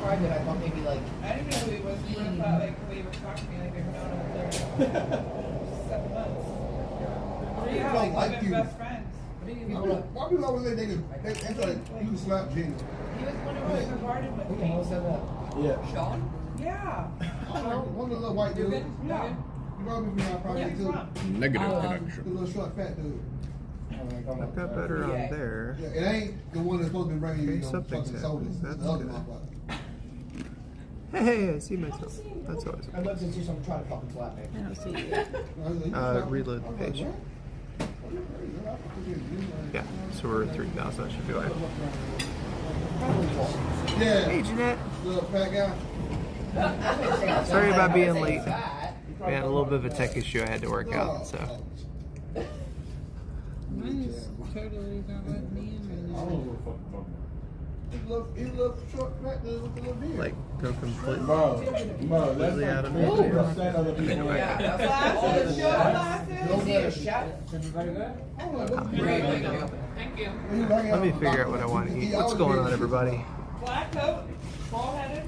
tried it, I thought maybe like. I didn't know who he was. You would have thought like the way he was talking to me, like they've known him for 7 months. Yeah, don't like like been you. best friends. Why people always say they like you can slap Gina? He was one of us who parted with Who the me. hell said that? Yeah. Sean? Yeah. One of the little white dudes. Good? Yeah. You probably be my project Yeah, too. from. Negative The connection. little short fat dude. I've got better on there. Yeah, it ain't the one that's supposed to be bringing you, Okay, you know, something's fucking sodas. happening. It's That's the other good. motherfucker. Hey, I see myself. That's always I'd love to see someone try to fucking slap me. I don't see you. reload the page. Yeah, so we're at 3,000. I should be alright. Yeah. Hey, Jeanette. Little fat guy. Sorry about being late. We had a little bit of a tech issue I had to work out, so. Mine's totally not letting me in right now. He look short fat dude with the little beard. Like, go completely That's out of me. Anyway. Glasses, show glasses. Thank you. Let me figure out what I want to eat. What's going on, everybody? Black coat, bald headed.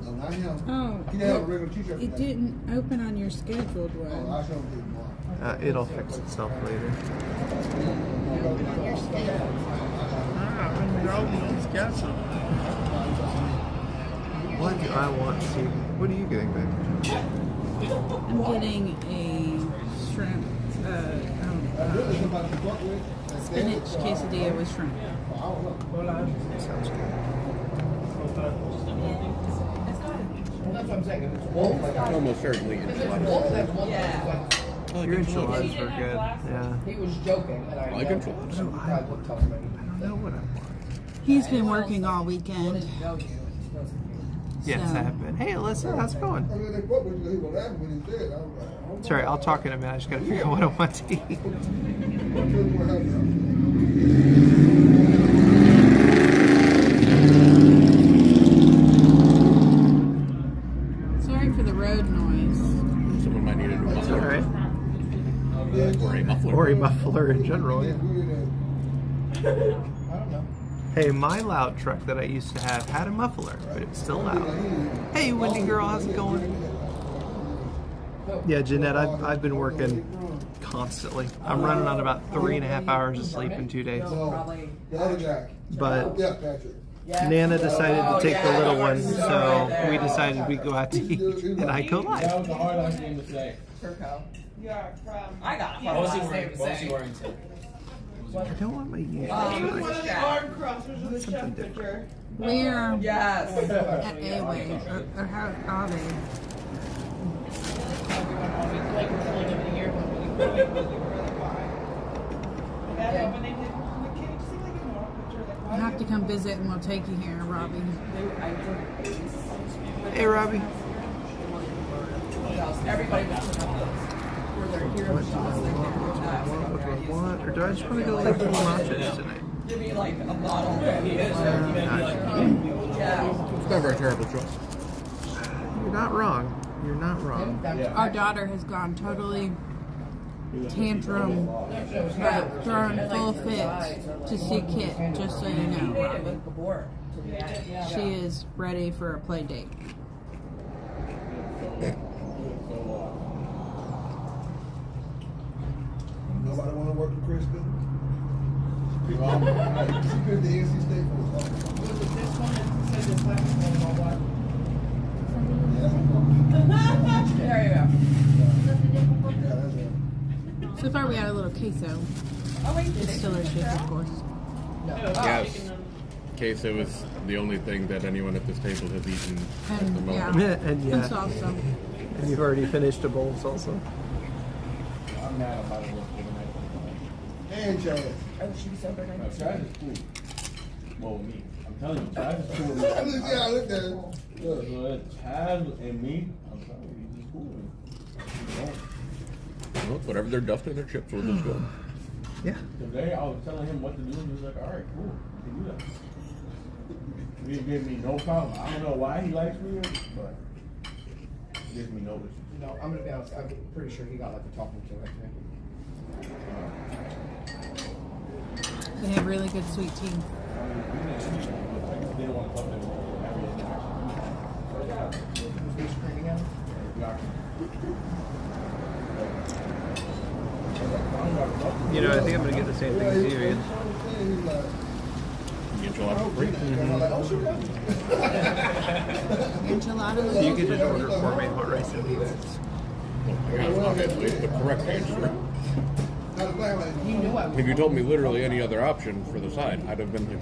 No, not him. Oh, He didn't have a regular t-shirt. it today. didn't open on your scheduled Oh, one. I'll show him to you tomorrow. It'll fix itself later. What do I want to see? What are you getting, babe? I'm getting a shrimp, Really, somebody to fuck with. spinach quesadilla with shrimp. I don't know. Sounds good. That's what I'm saying. If it's wolf, like Almost certainly enchiladas. wolf, that's one thing. Your enchiladas were good. Yeah. He was joking, and I Like know enchiladas? he probably wouldn't tell somebody. I don't know what I want. He's been working all weekend. Yes, So- I have been. Hey, Alyssa, how's it going? I mean, they fuck with you. He was laughing when he said it. I was like, oh my Sorry, I'll God. talk in a minute. I just gotta figure out what I want to eat. What you want to have now? Sorry for the road noise. Someone might need a new It's muffler. alright. Or a muffler. Or a muffler in general. Yeah. I don't know. Hey, my loud truck that I used to have had a muffler, but it was still loud. Hey, Wendy girl, how's it going? Yeah, Jeanette, I've been working constantly. I'm running on about 3.5 hours of sleep in 2 days. So, the other guy. But Yeah, Patrick. Nana decided to take the little one, so we decided we'd go out to eat, and I go That live. was the hardest thing to say. Yeah, from. I got it. Yeah. What was he wearing to? I don't want my usual. He was one like, of the arm crossers of the chef Something different. picture. Where? Yes. At A-Way. Or how are they? Like really living a year when we really why. And then when they did, like, can you see like a normal picture? Like, why You have do to come visit and we'll take you here, Robbie. Hey, Robbie. Everybody was What do I want? What do I want? Or do I just want to go live little nachos tonight? Give me like a bottle. It's never a terrible choice. You're not wrong. You're not wrong. Our daughter has gone totally tantrum, like thrown full fit to see Kit, just so you know, Robbie. She is ready for a play date. Nobody want to work with Kristen? She picked the NC State for us. Was it this one that said the black and all black? There you Yeah, that's it. go. So far we had a little queso. It's delicious, of course. Yes. Queso is the only thing that anyone at this table has eaten at the And moment. yeah, And and yeah, salsa. and you've already finished a bowl also. I'm mad about it. And Chad. Chad is cool. Well, me. I'm telling you, Chad is cool. I looked at it. Look. So Chad and me, I'm telling you, he's cool. Well, whatever they're dusting their chips with is good. Yeah. Today I was telling him what to do, and he was like, all right, cool. You can do that. He gave me no problem. I don't know why he likes me, but he gives me no issue. No, I'm gonna be honest. I'm pretty sure he got like a talking to right there. They have really good sweet tea. They don't want to talk to him. You know, I think I'm gonna get the same thing as you, Ian. The enchilada supreme. Enchiladas. So you can just order gourmet hot rice and beans. Oh my God, obviously the correct answer. You knew I was. If you told me literally any other option for the side, I'd have been here.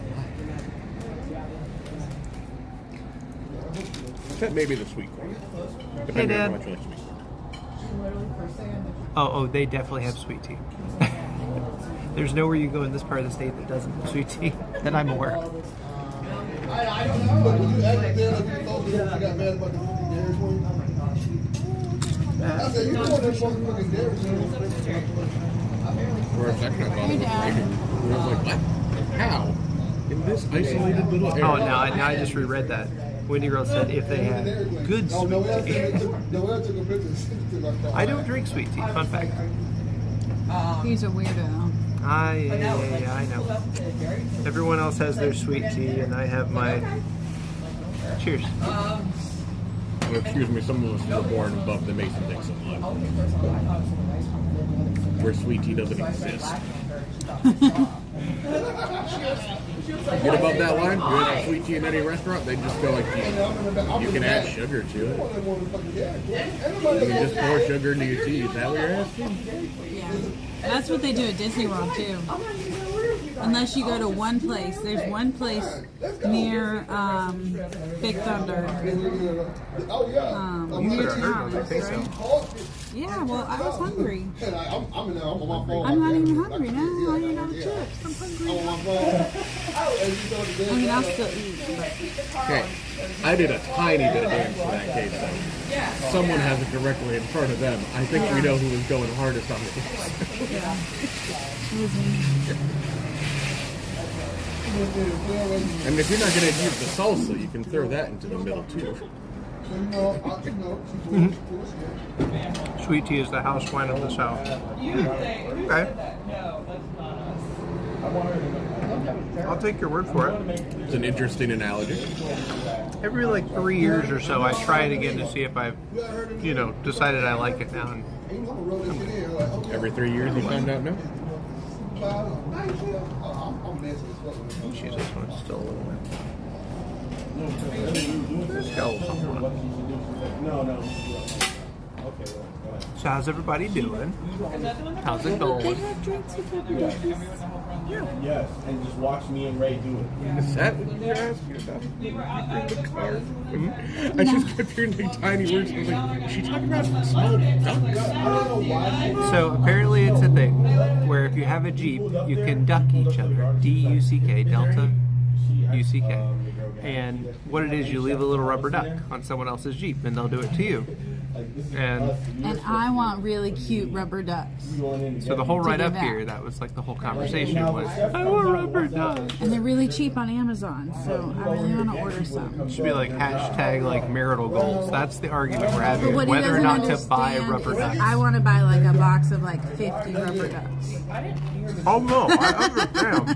Except maybe the sweet corn. Depending on how Dad. much you like sweet. Oh, they definitely have sweet tea. There's nowhere you go in this part of the state that doesn't have sweet tea that I'm aware of. I don't know. But when you asked there, like, you told me you got mad about the dairy queen. I said, you know what they're supposed to fucking dairy queen. For a second, I thought it was Dad. Reagan. And I was like, what? How? In this isolated little area? Oh, now I just reread that. Wendy Girl said if they had good Oh, no, sweet tea. Noelle took a picture and sent it to my phone. I don't drink sweet tea. Fun fact. He's a weirdo. I know. Everyone else has their sweet tea, and I have my. Cheers. Well, excuse me, some of us were born above the Mason-Dixon line, where sweet tea doesn't exist. Get above that line, you have sweet tea in any restaurant, they just go like, you can add sugar to it. You can just pour sugar into your tea. Is that what you're asking? Yeah. That's what they do at Disney World too. Unless you go to one place. There's one place near Big Thunder. Near town, right? Yeah, well, I was hungry. I'm not even hungry now. I ate all the chips. I'm hungry. I mean, I'll still eat. Okay, I did a tiny bit of damage in that case, though. Someone has it directly in front of them. I think we know who was going hardest on it. Yeah. It was me. And if you're not going to use the salsa, you can throw that into the middle, too. Sweet tea is the house wine of the South. Okay. I'll take your word for it. It's an interesting analogy. Every like 3 years or so, I try it again to see if I've, decided I like it now. And Every 3 years you find out no? geez, this one's still a little bit. There's got a little something on it. No. So how's everybody doing? How's it going? They have drinks with everybody. Yes, and just watch me and Ray do it. Is that what you're asking about? In the car? I just kept hearing like tiny words. I was like, is she talking about small ducks? So apparently it's a thing where if you have a Jeep, you can duck each other. D-U-C-K, Delta U-C-K. And what it is, you leave a little rubber duck on someone else's Jeep and they'll do it to you. And I want really cute rubber ducks. so the whole ride give up out. here, that was like the whole conversation was, I want a rubber duck. And they're really cheap on Amazon, so I really want to order some. It should be like hashtag like marital goals. That's the argument we're having, But is what he whether or doesn't not to buy understand rubber is ducks. I want to buy like a box of like 50 rubber ducks. Oh no, I understand.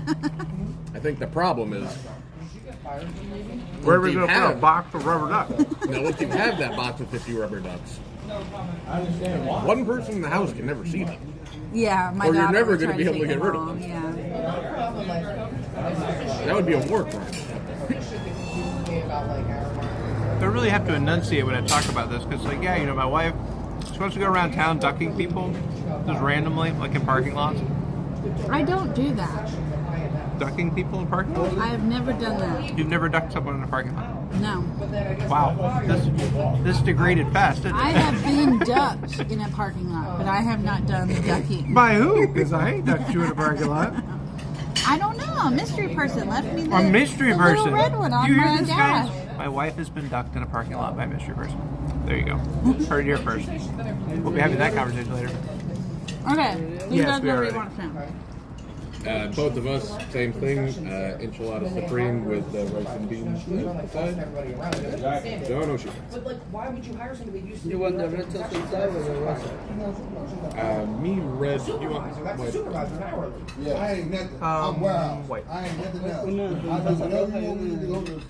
I think the problem is, Where are we you going to put a have- box of rubber ducks? now if you have that box of 50 rubber ducks, I understand why. one person in the house can never see them. Yeah, my Or you're daughter never would gonna try be able to take get them rid of home, them. Yeah. That would be a war crime. I really have to enunciate when I talk about this because, like, yeah, my wife, she wants to go around town ducking people just randomly, like in parking lots. I don't do that. Ducking people in parking lots? I have never done that. You've never ducked someone in a parking lot? No. Wow, this degraded fast, didn't I it? have been ducked in a parking lot, but I have not done the ducking. By who? Because I ain't ducked you in a parking lot. I don't know. A mystery person left me the, A mystery the person. little red one on Do you hear my this, dash. guys? My wife has been ducked in a parking lot by a mystery person. There you go. Heard it here first. We'll be having that conversation later. Okay. You Yes, guys we know are what you ready. want to know. Both of us, same thing. Enchilada supreme with rice and beans at the side. No shit. But like, why would you hire somebody that used to You want the red sauce inside or the white sauce? Me red. You want supervisor? That's a white? supervisor hourly. Yeah, I ain't nothing. I'm wild. White. I ain't nothing else. No, I do whatever you want me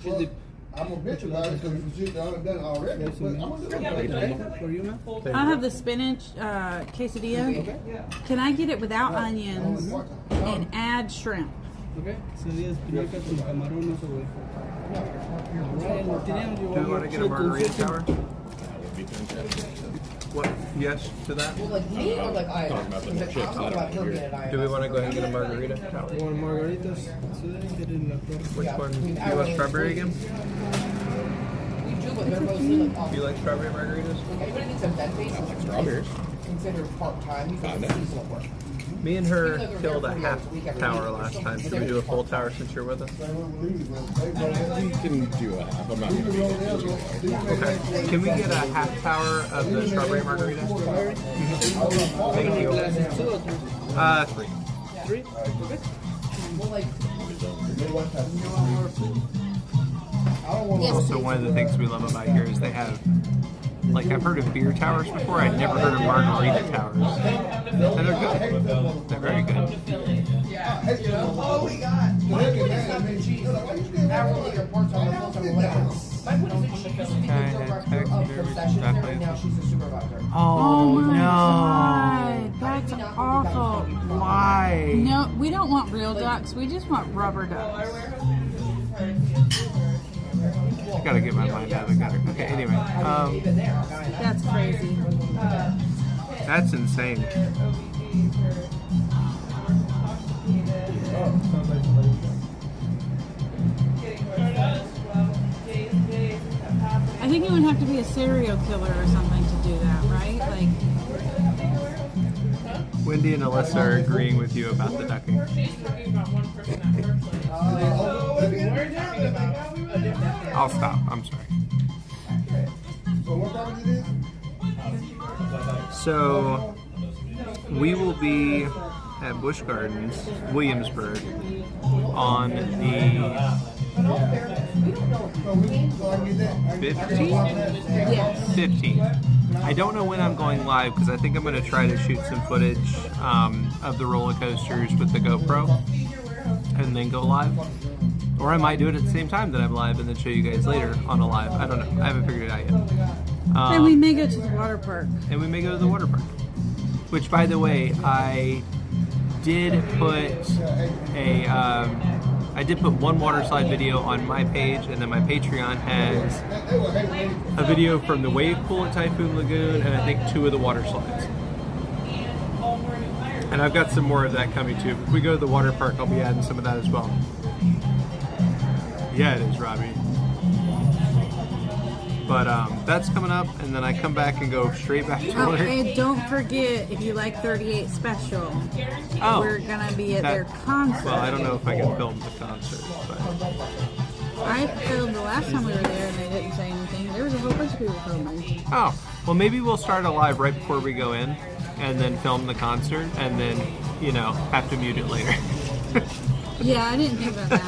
to do. I I'm a bitch about it because you see, I've done it already. But I'm gonna do it. For you, man? I'll have the spinach quesadilla. Can I get it without onions and add shrimp? Okay. Sería espinaca con camarones o güey. Do we want to get a margarita tower? That would be fantastic. What? Yes to that? Well, like me or like I? Talking about the chips, I don't know. Do we want to go ahead and get a margarita tower? You want margaritas? So then get in la torre. Which one? You want strawberry again? We do, but they're mostly like off. Do you like strawberry margaritas? Like anybody needs a bed base. I like strawberries. Consider part-time because it's seasonal work. Me and her killed a half tower last time. Should we do a full tower since you're with us? We can do a half. I'm not going to be able to do it. Okay. Can we get a half tower of the strawberry margarita? Thank you. 3. 3? Okay. Well, like, Also, one of the things we love about here is they have, like, I've heard of beer towers before. I'd never heard of margarita towers. And they're good. They're very good. Oh, we got. Oh, my no. God, that's awful. Why? No, we don't want real ducks. We just want rubber ducks. I gotta get my mind out of the gutter. Okay, anyway. That's crazy. That's insane. I think you would have to be a serial killer or something to do that, right? Like, Wendy and Alyssa are agreeing with you about the ducking. I'll stop. I'm sorry. So, we will be at Busch Gardens, Williamsburg, on the 15th? yes. 15th. I don't know when I'm going live because I think I'm going to try to shoot some footage of the roller coasters with the GoPro and then go live. Or I might do it at the same time that I'm live and then show you guys later on a live. I don't know. I haven't figured it out yet. And we may go to the water park. And we may go to the water park. Which, by the way, I did put one water slide video on my page, and then my Patreon has a video from the wave pool at Typhoon Lagoon, and I think 2 of the water slides. And I've got some more of that coming too. If we go to the water park, I'll be adding some of that as well. Yeah, it is, Robbie. But that's coming up, and then I come back and go straight back to work. And don't forget, if you like 38 Special, we're going to be at their concert. Well, I don't know if I can film the concert, but I filmed the last time we were there, and they didn't say anything. There was a whole bunch of people filming. oh, well, maybe we'll start a live right before we go in, and then film the concert, and then, have to mute it later. Yeah, I didn't think about that.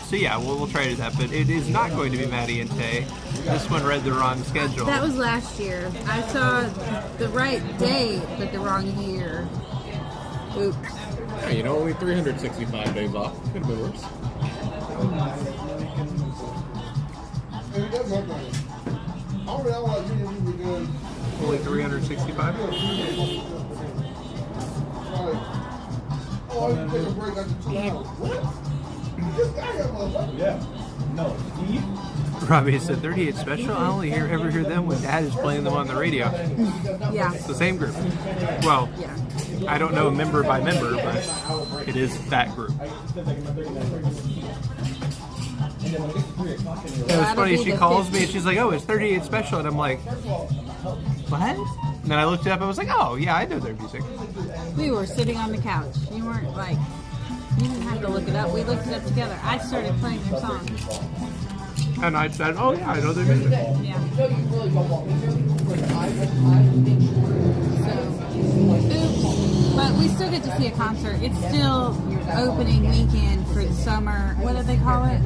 So yeah, we'll try to do that, but it is not going to be Maddie and Tay. This one read the wrong schedule. That was last year. I saw the right date, but the wrong year. Oops. Yeah, only 365 days off. Could have been worse. Only 365? Yeah. No. Robbie said 38 Special. I only ever hear them when Dad is playing them on the radio. Yeah. It's the same group. Well, Yeah. I don't know member by member, but it is that group. It was funny. She calls me and she's like, "Oh, it's 38 Special," and I'm like, "What?" And then I looked it up and was like, "Oh, yeah, I know their music." We were sitting on the couch. You weren't like, you didn't have to look it up. We looked it up together. I started playing their songs. And I said, "Oh yeah, I know their music." Yeah. So, oops. But we still get to see a concert. It's still opening weekend for the summer. What do they call it?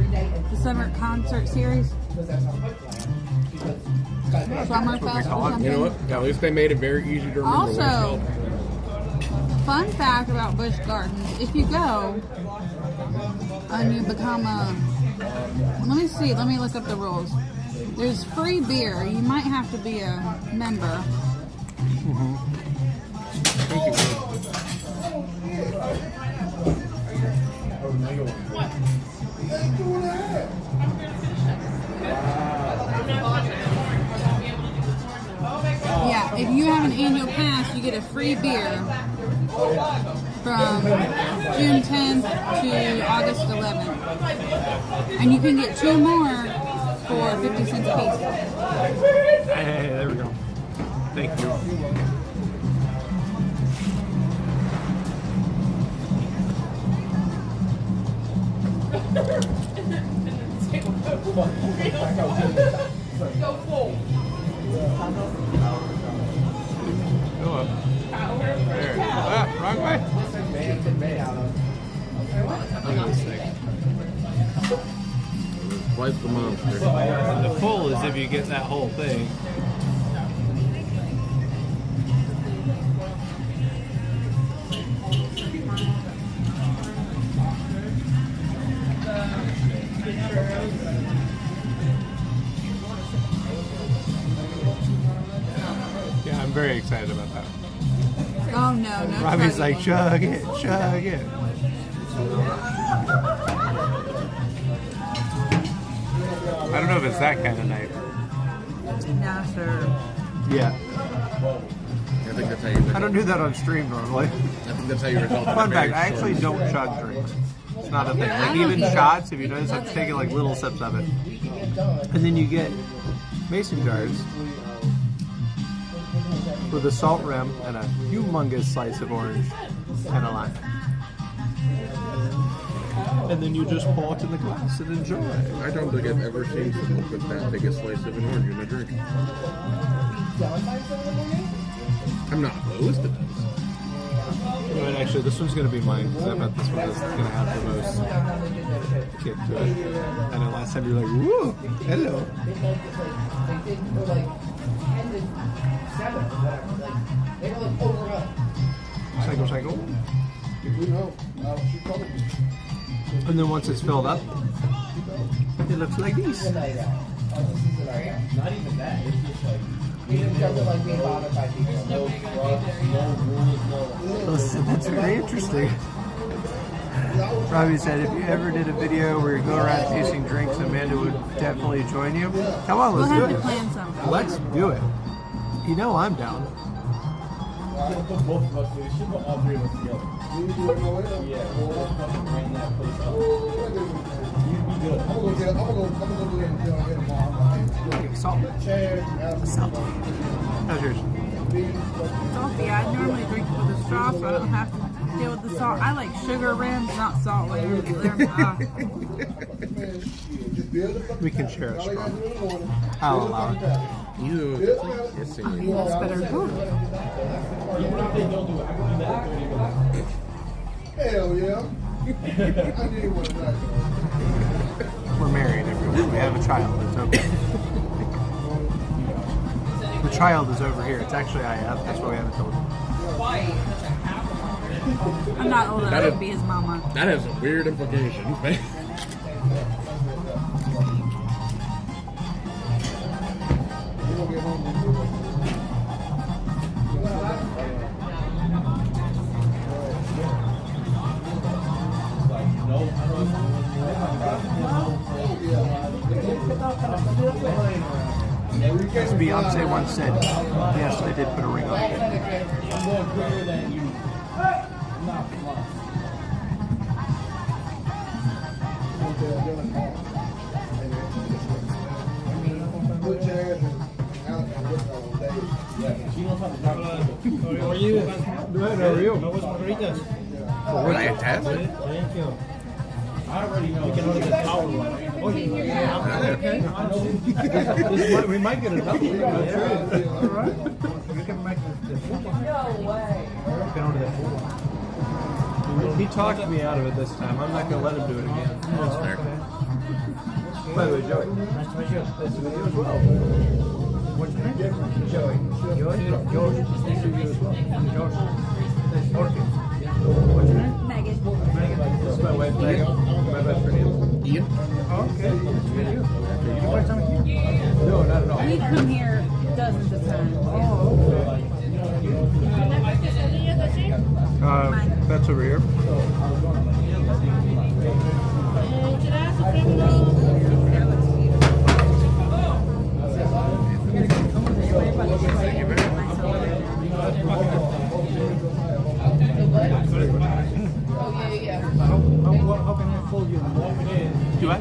The summer concert series? Summerfest or something? You know what? At least they made it very easy to remember. Also, fun fact about Busch Gardens, if you go and you become a Let me see. Let me look up the rules. There's free beer. You might have to be a member. Thank you. Yeah, if you have an annual pass, you get a free beer from June 10th to August 11th. And you can get 2 more for 50 cents a piece. Hey, there we go. Thank you. Go up. There. Ah, wrong way. Look at this thing. Twice the monster. The full is if you get that whole thing. Yeah, I'm very excited about that. Oh no, no. Robbie's chugging. like, chug it, chug it. I don't know if it's that kind of night. No, sir. Yeah. I think that's how you. I don't do that on stream normally. I think that's how you result. in a Fun very fact, I actually short- don't chug drinks. It's not a thing. Like even shots, if you notice, I'm taking like little sips of it. And then you get mason jars with a salt rim and a humongous slice of orange and a lime. And then you just pour it in the glass and enjoy. I don't think I've ever seen someone put that big a slice of an orange in a drink. I'm not opposed to this. And actually, this one's going to be mine because I bet this one is going to have the most kick to it. I know last time you were like, woo, hello. Cycle, cycle. And then once it's filled up, it looks like this. Not even that. It's just like it doesn't like being bothered by people. No rules, no rules, no. That's very interesting. Robbie said if you ever did a video where you go around tasting drinks, Amanda would definitely join you. Come on, We'll let's have do to it. plan something. Let's do it. You know I'm down. Should put both of us. We should put all 3 of us together. Yeah, we'll fucking bring that place up. You'd be good. I'm gonna go do that tomorrow. Salt. Salt. How's yours? Salty. I normally drink it with a straw, so I don't have to deal with the salt. I like sugar rims, not salt layers. We can share a straw. I'll allow it. You kissing. That's better. Ooh. Even if they don't do it, I can do that in 30 minutes. Hell yeah. I need one of that. We're married, everyone. We have a child. It's okay. The child is over here. It's actually IF. That's why we haven't told you. I'm not old enough to be his mama. That has some weird implications. As Beyonce once said, yes, I did put a ring on it. I'm more quicker than you. I'm not lost. Put your ass out and work all day. Yeah, she knows how to talk. How are you? Good, how are you? How was margaritas? Fantastic. Thank you. I already know. You can order the power one. Oh, yeah. We might get a double. Yeah. All right. You can make the full one. No way. You can order the full one. He talked me out of it this time. I'm not going to let him do it again. That's fair. By the way, Joey. Nice to meet you. Nice to meet you as well. What's your name? Joey. George? George. Nice to meet you as well. George. Nice to meet you. What's your name? Megan. Megan. This is my wife, Megan. My best friend, Neil. Ian? Oh, okay. Good for you. Did you play something here? No, not at all. We come here dozens of times. Oh, okay. That's over here. How can I fold you? Do I?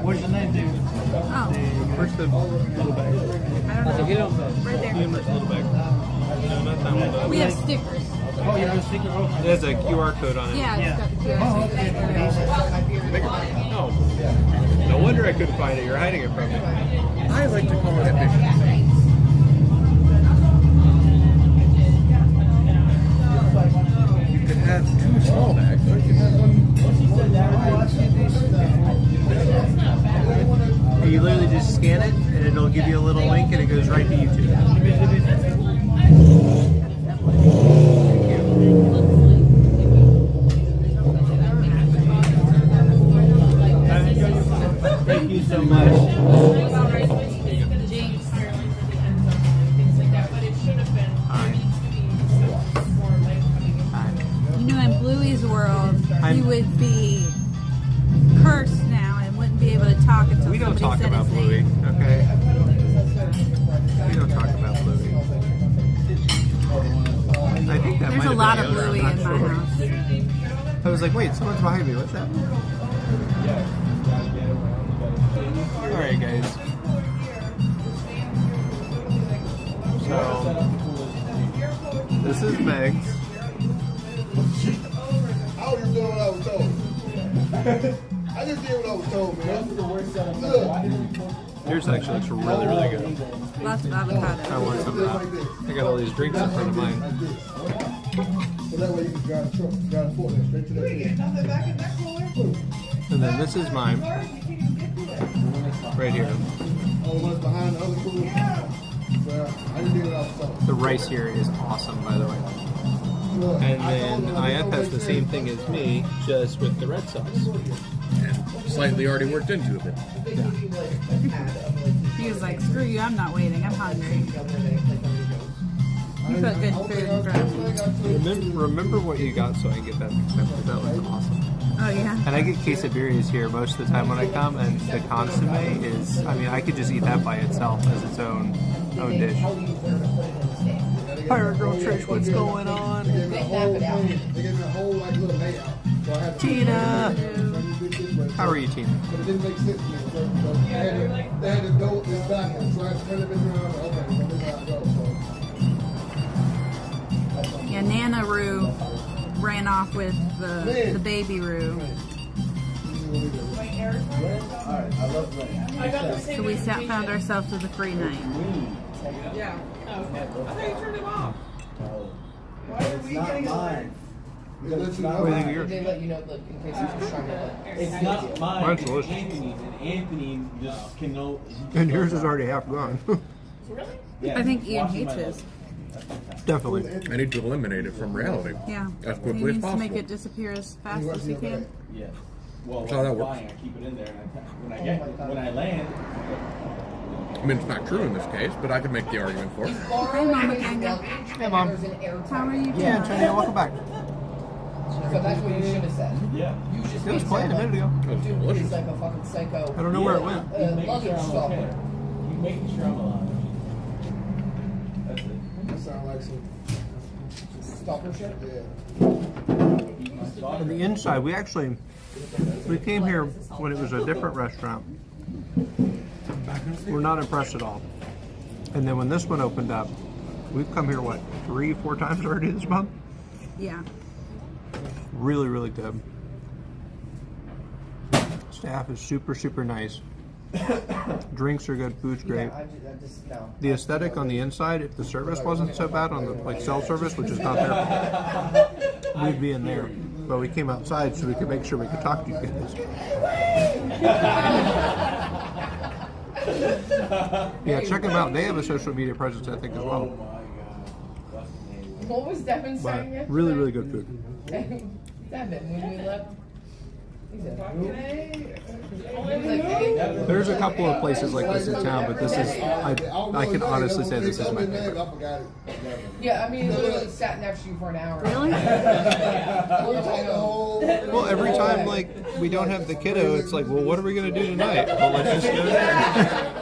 What's your name, dude? Oh, Where's the little bag? I don't know. Right there. Where's the little bag? No, not that one. We have stickers. Oh, you have a sticker? Oh, It has a QR code on it. Yeah, it's got the Oh, QR. Oh. No wonder I couldn't find it. You're hiding it from me. I like to call it efficiency. You could have two small bags, or you could have one. You literally just scan it, and it'll give you a little link, and it goes right to YouTube. thank you so much. Jinx. You know, in Bluey's world, he would be cursed now and wouldn't be able to talk until We don't somebody talk said about his Bluey, name. okay? We don't talk about Bluey. I think that There's might a have lot been of Yoda, Bluey I'm in not my sure. house. I was like, wait, someone's behind me. What's that? Alright, guys. So, this is Meg's. I was just doing what I was told. I just did what I was told, man. Look. Yours actually looks really, really good. Lots of I avocado. want some of that. I got all these drinks in front of mine. Like this. So that way you can drive the truck, drive the forklift straight to that. And then this is mine. Right here. Oh, the one's behind the other cooler. Well, I just did what I was told. The rice here is awesome, by the way. Look, And I then told them, IF has the same thing as me, just with the red sauce. And slightly already worked into a bit. He was like, screw you, I'm not waiting, I'm hungry. You put good food in front of me. Remember what you got so I can get that mixed up, because that looks awesome. Oh, yeah? And I get quesadillas here most of the time when I come, and the consomme is, I mean, I could just eat that by itself as its own dish. Pirate Girl Trish, what's going on? They gave me a whole thing. They gave me a whole like little layout. So I had to Tina! How are you, Tina? But it didn't make sense to me. So they had to go this backwards. So I had to turn it around. Okay, so this is how it goes. So. Yeah, Nana Roo ran off with the baby Roo. So we found ourselves with a free night. yeah. I thought you turned him off. Why are we getting mine? It lets you know. What do you think of yours? They let you know, like, in case it's trying to. It's not mine. Mine's It's delicious. Anthony's, and Anthony just can know. And yours is already half gone. Yeah, I think Ian watching hates my his. Definitely. I need to eliminate it from reality. Yeah. As He quickly as needs to make possible. it disappear as fast as he can. Yeah. Well, That's how that when I'm works. flying, I keep it in there, and when I land, I mean, it's not true in this case, but I can make the argument for it. Hi, Mama Kanga. Hey, Mom. How are you doing? Yeah, China, welcome back. So that's what you should have said. yeah. You just It was playing a minute ago. That was Dude, delicious. he's like a fucking psycho. I don't know where it went. Luggage I'm stopper. okay. You making sure I'm alive. That's it. That sounds like some. Stalker shit? Yeah. On the inside, we came here when it was a different restaurant. We're not impressed at all. And then when this one opened up, we've come here, what, 3-4 times already this month? Yeah. Really, really good. Staff is super, super nice. Drinks are good, food's great. Yeah, I just no. The aesthetic on the inside, if the service wasn't so bad on the like cell service, which is not there, we'd be in there. But we came outside so we could make sure we could talk to you guys. Yeah, check them out. They have a social media presence, I think, as well. What was Devin But saying yesterday? really, really good food. Devin, when we left, There's a couple of places like this in town, but this is, I can honestly say this is my favorite. I forgot it. Yeah, I mean, it literally sat next to you for an hour. Really? Well, every time, like, we don't have the kiddo, it's like, well, what are we going to do tonight? Well, let's just go there.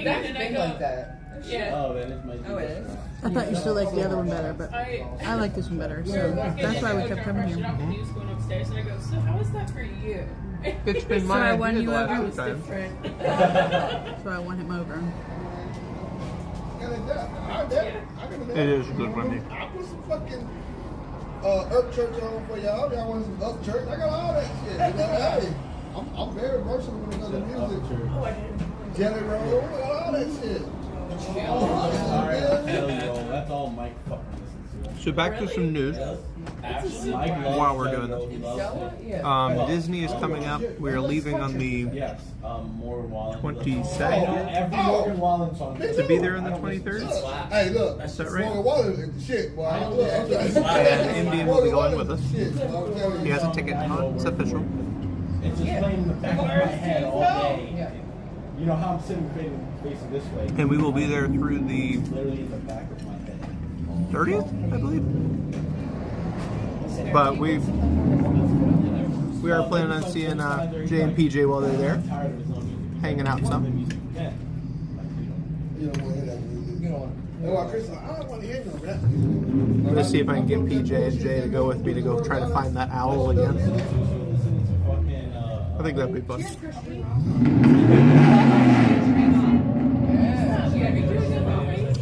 That's big like that. Yeah. Oh, that is my. Oh, it is. I thought you still liked the other one better, but I like this one better, so that's why we kept coming here. News going upstairs, and I go, so how is that for you? It's been So my I won idea you the last over. few times. So I won him over. It is a good one. I put some fucking Up Church on for y'all. Y'all want some Up Church? I got all that shit. You know, hey, I'm very versatile when it comes to music. Jelly Roll, all that shit. That's all Mike fucking listens to. So back to some news. Mike loves While we're doing Jelly this. Roll. He loves it. Disney is coming up. We are leaving on the Yes, Morgan Wallen. 22nd Every Morgan Wallen song. to be there on the 23rd. Hey, look. Is that right? Morgan Wallen is the shit, boy. And Indian will be going with us. Shit, boy, I'm telling He you. has a ticket. It's official. It's just playing in the back of my head all day. You know how I'm sitting facing this way? And we will be there through the Literally in the back of my head. 30th, I believe. But we are planning on seeing Jay and PJ while they're there, hanging out some. You don't want to hear that music. You don't want to. That's why Chris is like, I don't want to hear no rap music. I'm gonna see if I can get PJ and Jay to go with me to go try to find that owl again. I think that'd be fun.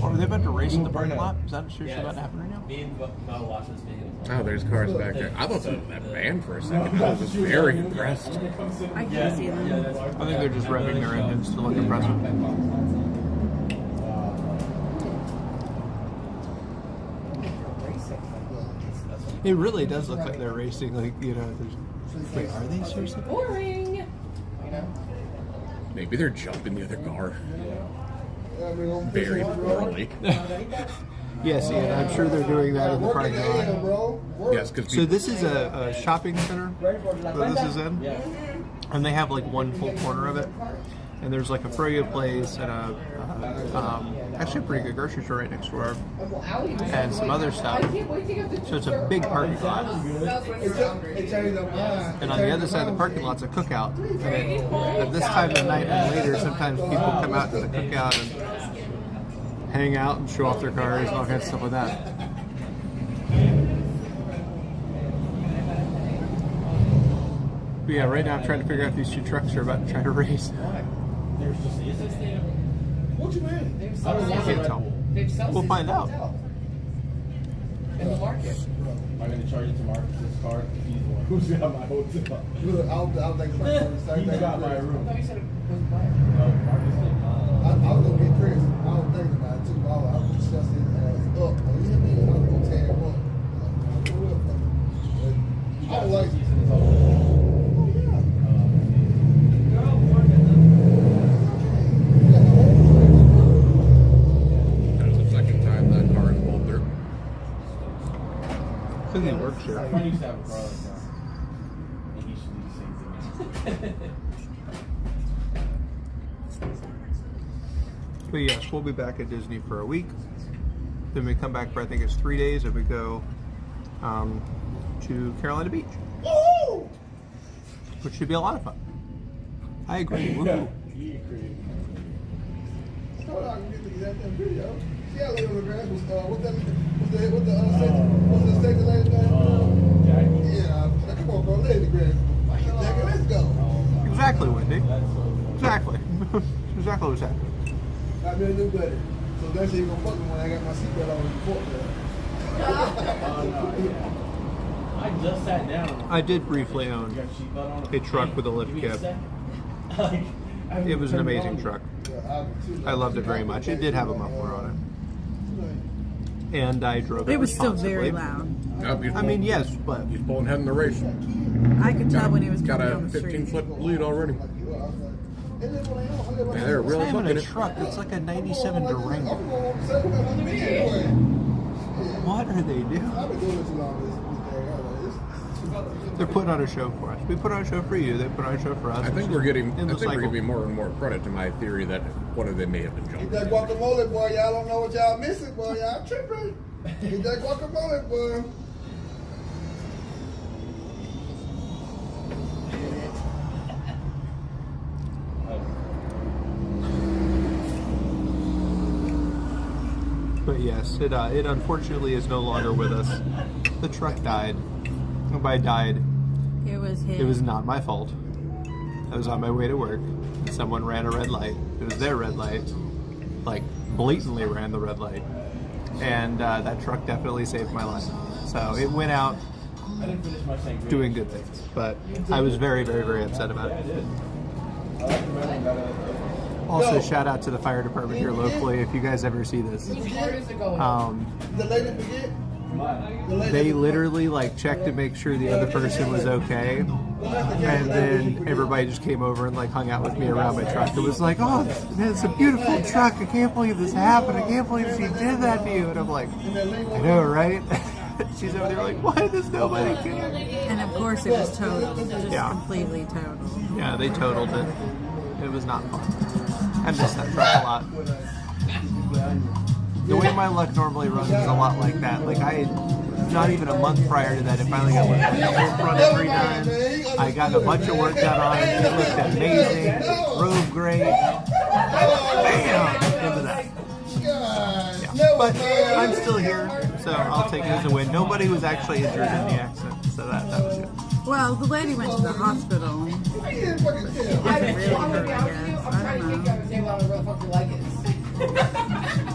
Are they about to race in the parking lot? Is that seriously about to happen right now? Oh, there's cars back there. I thought that band for a second. I was just very impressed. I can't see them. I think they're just revving their engines to look impressive. It really does look like they're racing. Like, you know, wait, are they seriously? Boring. Maybe they're jumping the other car Very very poorly. Yes, Ian, I'm sure they're doing that in the parking lot. bro. Yes, because So this is a shopping center that this is in, and they have like one full corner of it, and there's like a froyo place and actually a pretty good grocery store right next door, and some other stuff. So it's a big parking lot, and on the other side of the parking lot's a cookout. And at this time of night and later, sometimes people come out to the cookout and hang out and show off their cars and all kinds of stuff like that. But yeah, right now I'm trying to figure out if these two trucks are about to try to race. What you mean? I can't tell. We'll find out. In the market. Am I going to charge it to Marcus's car? He's the one who's got my hotel. Look, I'll think He's got my room. No, you said it was Brian. No, Marcus did. I was gonna get Chris. I was thinking about it too. I was discussing his ass up. Oh, you hear me? I was gonna tear him up. I was like, that was the second time that car has pulled through. Because he works here. I used to have a car like that. And he should do the same thing. But yes, we'll be back at Disney for a week. Then we come back for I think it's 3 days, and we go to Carolina Beach, which should be a lot of fun. I agree. Woohoo. He agreed. hold on, I can get the goddamn video. See how lady on the grass was, what's the second lady's name? Jackie. Yeah, come on, bro, lay the grass. Jackie, let's go. Exactly, Wendy. Exactly. Exactly what's happening. Got me a new buddy. So that's even gonna fuck me when I got my seatbelt on before I just sat down. I did briefly own a truck with a lift cab. It was an amazing truck. I loved it very much. It did have a muffler on it. And I drove it It was still very responsibly. loud. I mean, yes, but He's pulling ahead in the race. I could tell when he was Got coming a down the street. 15-foot lead already. Man, they're really I'm in looking a at truck that's like a 97 Durango. What are they doing? I've been doing this too long. They're putting on a show for us. We put on a show for you. They put on a show for us. I think we're giving cycle. more and more credit to my theory that one of them may have been Eat jumping. that guacamole, boy. Y'all don't know what y'all missing, boy. Y'all tripping. Eat that guacamole, boy. But yes, it unfortunately is no longer with us. The truck died. And by died, It was his. it was not my fault. I was on my way to work. Someone ran a red light. It was their red light. Like, blatantly ran the red light. And that truck definitely saved my life. So it went out I didn't finish my sangria. doing good things. But I was very, very, very upset about I it. did. I like the lemon better. Also, shout out to the fire department here locally if you guys ever see this. The lady forget? Mine. The lady They literally like checked to make sure the other person was okay, and then everybody just came over and like hung out with me around my truck. It was like, oh, man, it's a beautiful truck. I can't believe this happened. I can't believe she did that to you. And I'm like, I know, right? She's over there like, why does nobody care? And of course it was totaled. Just Yeah. completely totaled. Yeah, they totaled it. It was not fun. I miss that truck a lot. The way my luck normally runs is a lot like that. Like not even a month prior to that, it finally got looked at the whole front every time. I got a bunch of work done on it. It looked amazing. It drove great. Bam! Into that. Yeah. But I'm still here, so I'll take it as a win. Nobody was actually injured in the accident, so that was good. Well, the lady went to the hospital. It wasn't really hurt, I guess. I don't know.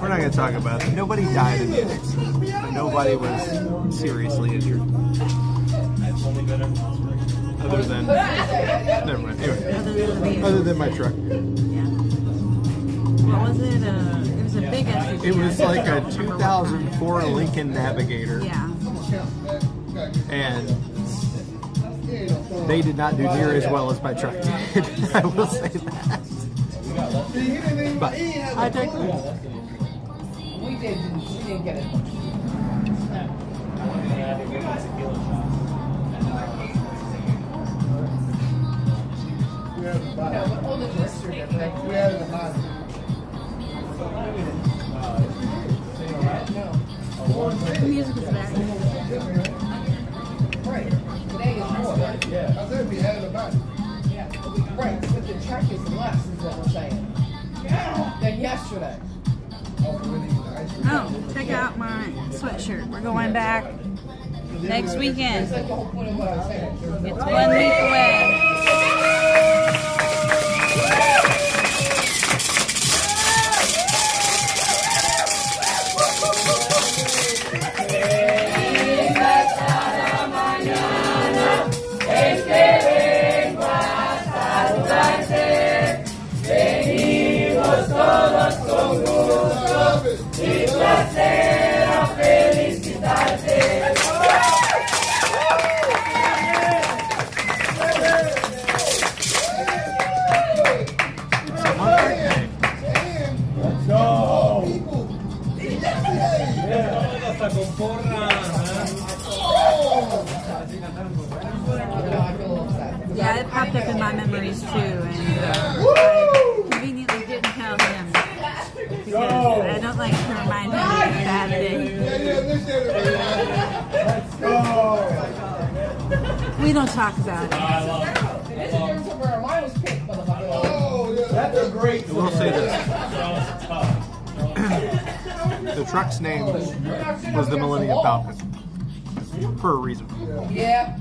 We're not going to talk about it. Nobody died in the accident, but nobody was seriously injured. Other than, never mind. Anyway, other than my truck. Yeah. What was it? It was a big SUV. It was like a 2004 Lincoln Navigator, Yeah. and they did not do near as well as my truck did. I will say that. But I digress. We didn't get it. We had the body. No, but all the lists are different. We had the body. The music is back. Right. Today is more. I said we had the body. Yeah. Right, but the check is less, is what we're saying. Than yesterday. Oh, check out my sweatshirt. We're going back next weekend. That's the whole point of what I was saying. It's 1 week away. Yeah, it popped up in my memories too, and I conveniently didn't tell him because I don't like to remind him of his bad day. We don't talk about it. This is where mine was picked, motherfucker. That's a great. I will say this. The truck's name was the Millennium Falcon. For a reason. Yeah.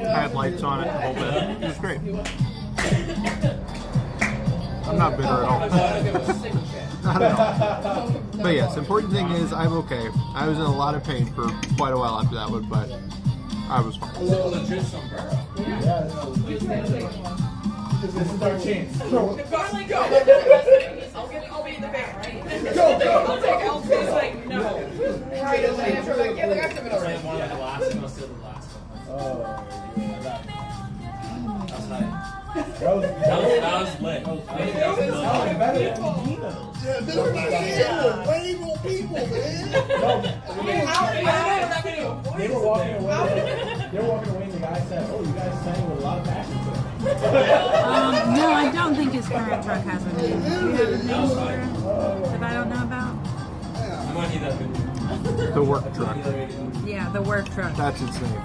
I had lights on it the whole bit. It was great. I'm not bitter at all. Not at all. But yes, important thing is I'm okay. I was in a lot of pain for quite a while after that one, but I was fine. This is our chance. Finally go. I'll be in the back, right? Go. I'll take LP's like, no. Right, yeah, like, I took it already. Oh, yeah, that was lit. Yeah, this is not wave on people, man. They were walking away. They were walking away. the guy said, "Oh, you guys sang with a lot of passion today." No, I don't think his current truck has a name. Do you have a name for it that I don't know about? The work truck. Yeah, the work truck. That's its name.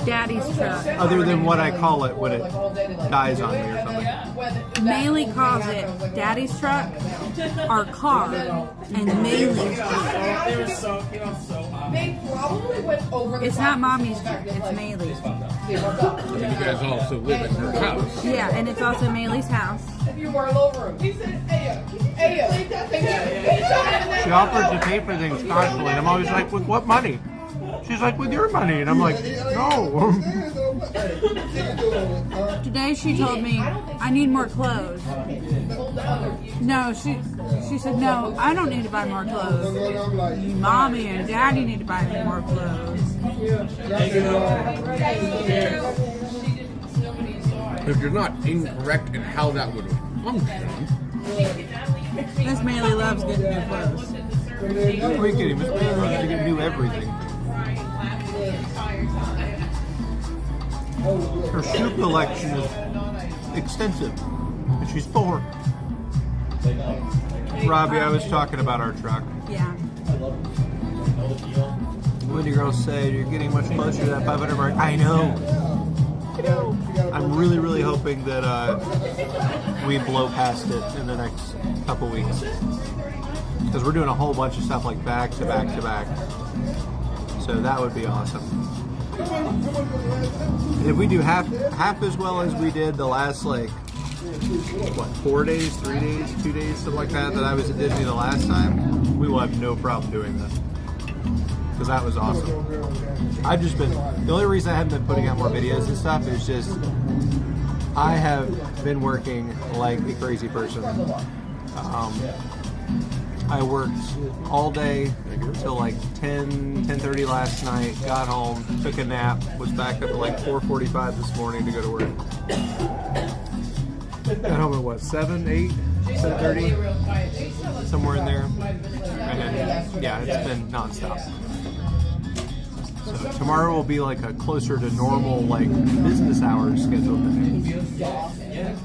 Daddy's truck. Other than what I call it when it dies on me or something. Maylee calls it Daddy's truck, our car, and Maylee's truck. They were so hot. They probably went over the It's top. not Mommy's truck, it's Maylee's. And you guys also live in her house. Yeah, and it's also Maylee's house. If you were over him. He said, hey, She offered to pay for things constantly, and I'm always like, with what money? She's like, with your money. And I'm like, no. Today she told me, I need more clothes. No, she said, no, I don't need to buy more clothes. Mommy and Daddy need to buy me more clothes. If you're not incorrect in how that would function, Miss Maylee loves getting new clothes. Are you kidding? Miss Bailey loves to get new everything. Her shoe collection is extensive, and she's 4. Robbie, I was talking about our truck. Yeah. Wendy Girl said you're getting much closer to that 500 mark. I know. I'm really, really hoping that we blow past it in the next couple weeks. Because we're doing a whole bunch of stuff like back to back to back. So that would be awesome. And if we do half as well as we did the last, like, what, 4 days, 3 days, 2 days, something like that I was at Disney the last time, we will have no problem doing this. Because that was awesome. I've just been, the only reason I haven't been putting out more videos and stuff is just, I have been working like a crazy person. I worked all day till like 10:30 last night, got home, took a nap, was back up at like 4:45 this morning to go to work. Got home at what, 7, 8, 7:30? Somewhere in there. And then, yeah, it's been nonstop. So tomorrow will be like a closer to normal, like, business hours scheduled day.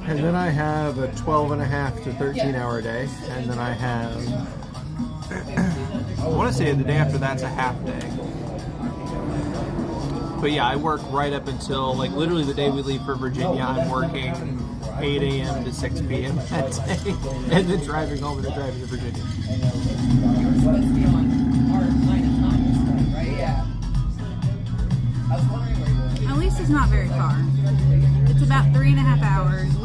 And then I have a 12.5 to 13 hour day. And then I have, I want to say the day after that's a half day. But yeah, I work right up until, like, literally the day we leave for Virginia, I'm working 8 a.m. to 6 p.m. that day. And then driving home and then driving to Virginia. At least it's not very far. It's about 3.5 hours.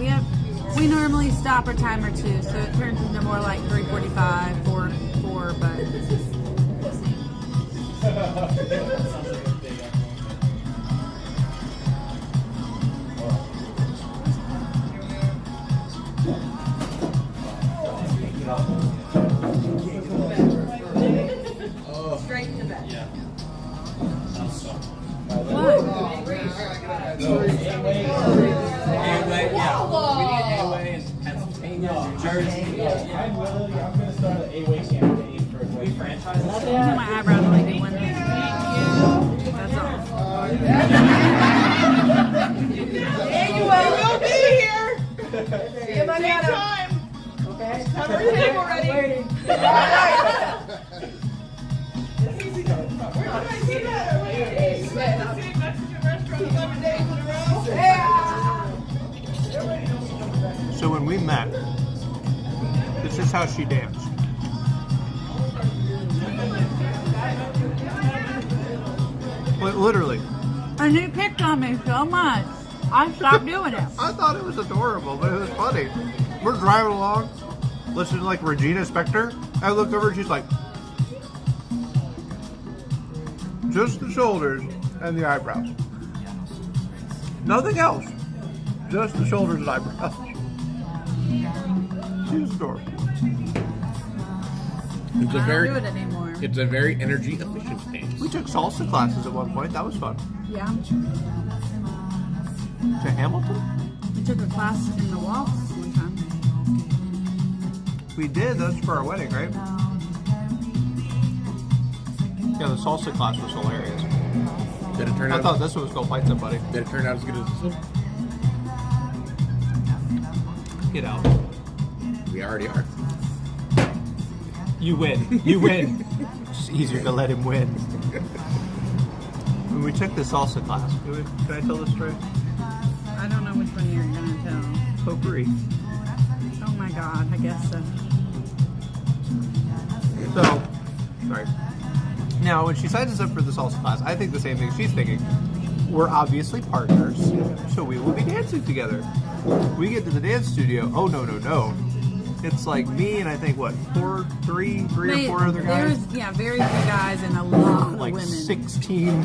We normally stop a time or two, so it turns into more like 3:45, 4, but Straight to bed. Yeah. I'm going to start an A-Way campaign for a franchise. my eyebrows only do one thing. That's all. And you will be here. See you Monday time. Okay. Have your table ready. Waiting. All right. It's easy. Where did I see that? The same Mexican restaurant 11 days in a row. Yeah. So when we met, this is how she danced. Literally. And he picked on me so much, I stopped doing it. I thought it was adorable, but it was funny. We're driving along, listening to like Regina Spektor. I look over and she's like, just the shoulders and the eyebrows. Nothing else. Just the shoulders and eyebrows. She's adorable. it's a I very, don't do it anymore. it's a very energy efficient dance. We took salsa classes at one point. That was fun. Yeah. To Hamilton? We took a class in the waltz one time. We did. That's for our wedding, right? Yeah, the salsa class was hilarious. Did it turn I out? thought this one was called Fight Somebody. Did it turn out as good as this one? Get out. We already are. You win. You win. It's easier to let him win. When we took the salsa class, can I tell this story? I don't know which one you're gonna tell. Potpourri. Oh my god, I guess so. So, sorry. Now, when she signs us up for the salsa class, I think the same thing she's thinking. We're obviously partners, so we will be dancing together. We get to the dance studio. Oh, no. It's like me and I think, what, three or four other guys? Very few guys and a lot of Like women. 16.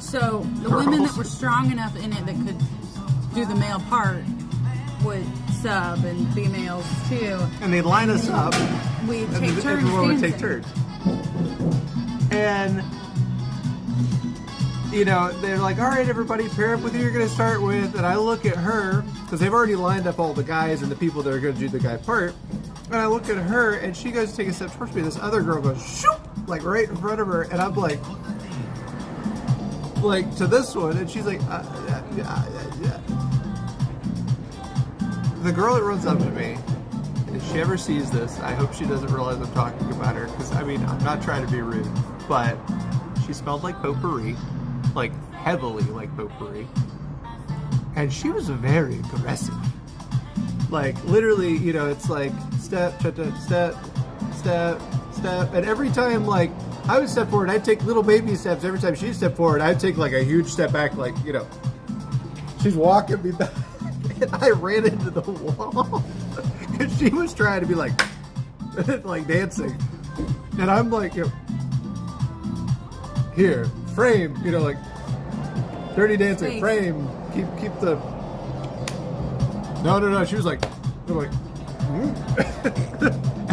So the girls. women that were strong enough in it that could do the male part would sub, and females too. And they'd line us up. We'd And take turns everyone would dancing. take turns. And, you know, they're like, all right, everybody, pair up with who you're going to start with. And I look at her, because they've already lined up all the guys and the people that are going to do the guy part. And I look at her, and she goes to take a step towards me. This other girl goes, shoop, like right in front of her. And I'm like to this one. And she's like, The girl that runs up to me, if she ever sees this, I hope she doesn't realize I'm talking about her. Because, I mean, I'm not trying to be rude. But she smelled like potpourri. Like, heavily like potpourri. And she was very aggressive. Like, literally, you know, it's like, step, step. And every time, like, I would step forward, I'd take little baby steps. Every time she'd step forward, I'd take, like, a huge step back, like, you know. She's walking me back. And I ran into the wall. And she was trying to be like, like dancing. And I'm like, you know, here, frame, you know, like, Dirty Dancing, frame, keep the... No. She was like, I'm like,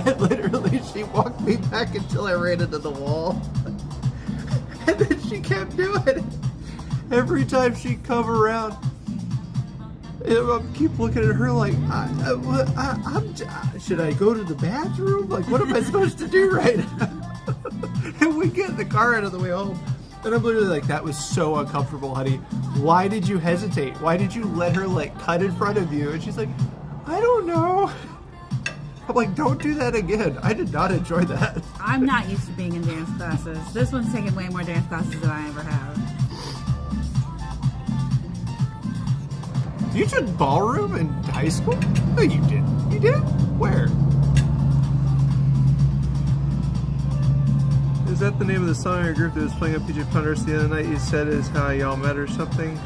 And literally she walked me back until I ran into the wall. And then she kept doing it. Every time she'd come around, I keep looking at her like, should I go to the bathroom? Like, what am I supposed to do right now? And we get in the car out of the way home. And I'm literally like, that was so uncomfortable, honey. Why did you hesitate? Why did you let her, like, cut in front of you? And she's like, I don't know. I'm like, don't do that again. I did not enjoy that. I'm not used to being in dance classes. This one's taken way more dance classes than I ever have. You took ballroom in high school? No, you didn't. You did? Where? Is that the name of the song or group that was playing at PJ Punters the other night? You said is how y'all met or something?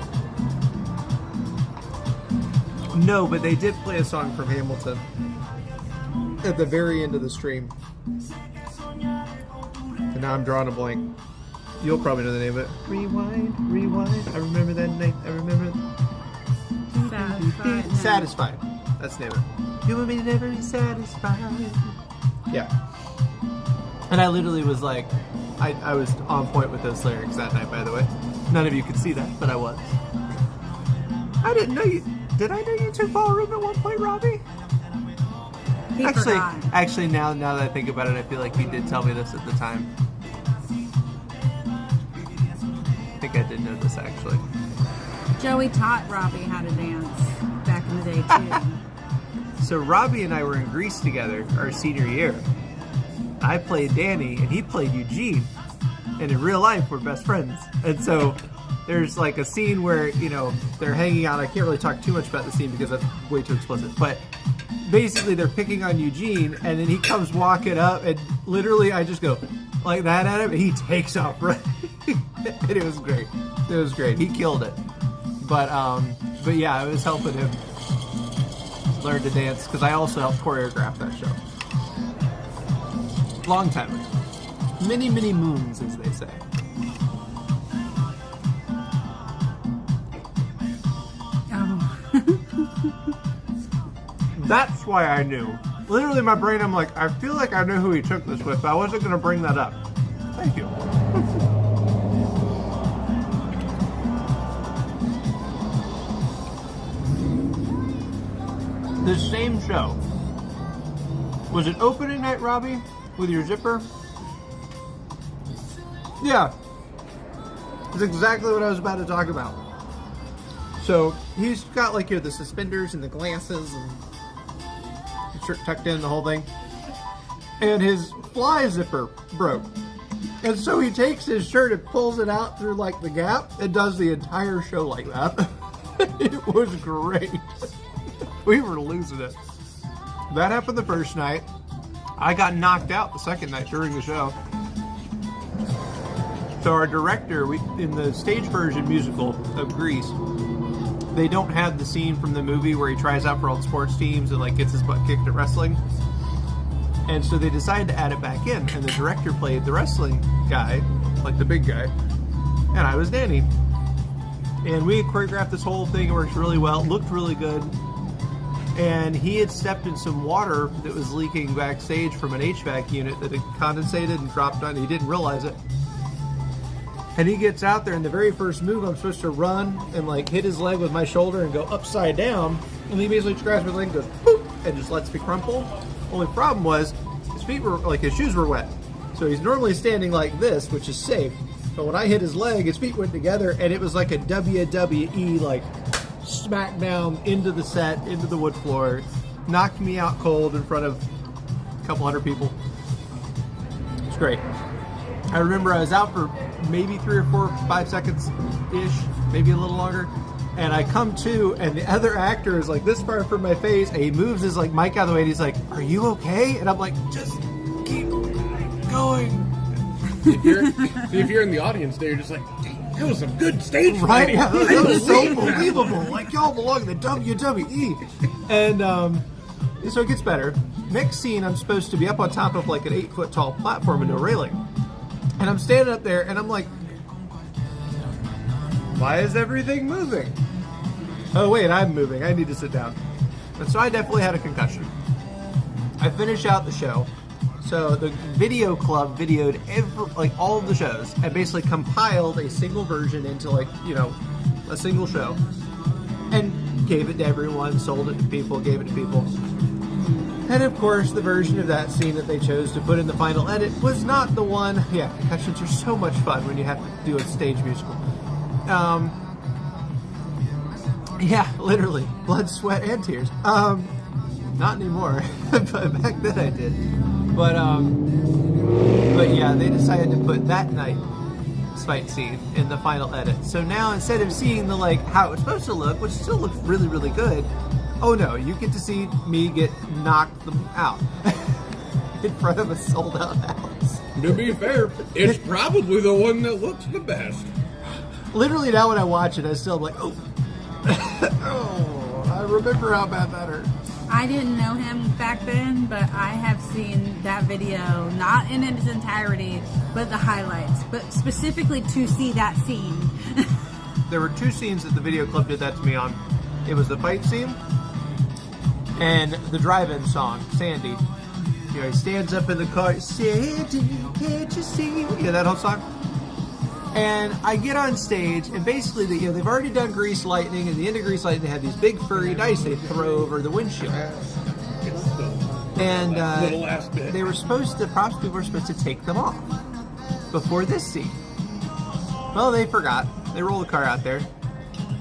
No, but they did play a song from Hamilton at the very end of the stream. And now I'm drawing a blank. You'll probably know the name of it. Rewind. I remember that night. I remember it. Satisfied. That's the name of it. You and me never be satisfied. Yeah. And I literally was like, I was on point with those lyrics that night, by the way. None of you could see that, but I was. I didn't know you. Did I know you took ballroom at one point, Robbie? Actually, now that I think about it, I feel like you did tell me this at the time. I think I did know this, actually. Joey taught Robbie how to dance back in the day, too. So Robbie and I were in Greece together our senior year. I played Danny, and he played Eugene. And in real life, we're best friends. And so there's like a scene where, you know, they're hanging out. I can't really talk too much about the scene because that's way too explicit. But basically, they're picking on Eugene, and then he comes walking up, and literally I just go like that at him, and he takes off right. And it was great. It was great. He killed it. But yeah, I was helping him learn to dance because I also helped choreograph that show. Long time ago. Many, many moons, as they say. Oh. That's why I knew. Literally, my brain, I'm like, I feel like I knew who he took this with, but I wasn't going to bring that up. Thank you. The same show. Was it opening night, Robbie? With your zipper? Yeah. It's exactly what I was about to talk about. So he's got like here the suspenders and the glasses and the shirt tucked in, the whole thing. And his fly zipper broke. And so he takes his shirt and pulls it out through like the gap and does the entire show like that. It was great. We were losing it. That happened the first night. I got knocked out the second night during the show. So our director, in the stage version musical of Grease, they don't have the scene from the movie where he tries out for all the sports teams and like gets his butt kicked at wrestling. And so they decided to add it back in, and the director played the wrestling guy, like the big guy, and I was Danny. And we had choreographed this whole thing. It worked really well, looked really good. And he had stepped in some water that was leaking backstage from an HVAC unit that had condensated and dropped on. He didn't realize it. And he gets out there, and the very first move, I'm supposed to run and like hit his leg with my shoulder and go upside down. And he basically grabs my leg and goes, boop, and just lets me crumple. Only problem was his feet were like his shoes were wet. So he's normally standing like this, which is safe. But when I hit his leg, his feet went together, and it was like a WWE like smackdown into the set, into the wood floor, knocked me out cold in front of a couple hundred people. It's great. I remember I was out for maybe 3 or 4, 5 seconds ish, maybe a little longer. And I come to, and the other actor is like this far from my face, and he moves his like mic out of the way, and he's like, "Are you okay?" And I'm like, "Just keep going." If you're in the audience there, you're just like, that was some good stage Right? fighting. Yeah, that was so believable. Like, y'all belong in the WWE. And so it gets better. Next scene, I'm supposed to be up on top of like an 8-foot tall platform and no railing. And I'm standing up there, and I'm like, why is everything moving? Oh, wait, I'm moving. I need to sit down. And so I definitely had a concussion. I finish out the show. So the video club videoed all of the shows and basically compiled a single version into a single show and gave it to everyone, sold it to people, gave it to people. And of course, the version of that scene that they chose to put in the final edit was not the one. Yeah, concussions are so much fun when you have to do a stage musical. Yeah, literally, blood, sweat, and tears. Not anymore, but back then I did. But yeah, they decided to put that night's fight scene in the final edit. So now instead of seeing the how it's supposed to look, which still looks really, really good, oh no, you get to see me get knocked out in front of a sold-out house. To be fair, it's probably the one that looks the best. Literally now when I watch it, I still am like, oh, oh, I remember how bad that hurt. I didn't know him back then, but I have seen that video, not in its entirety, but the highlights, but specifically to see that scene. There were 2 scenes that the video club did that to me on. It was the fight scene and the drive-in song, Sandy. You know, he stands up in the car, Sandy, can't you see? You know that whole song? And I get on stage, and basically, they've already done Grease Lightning, and the end of Grease Lightning, they have these big furry dice they throw over the windshield. And the props people were supposed to take them off before this scene. Well, they forgot. They roll the car out there.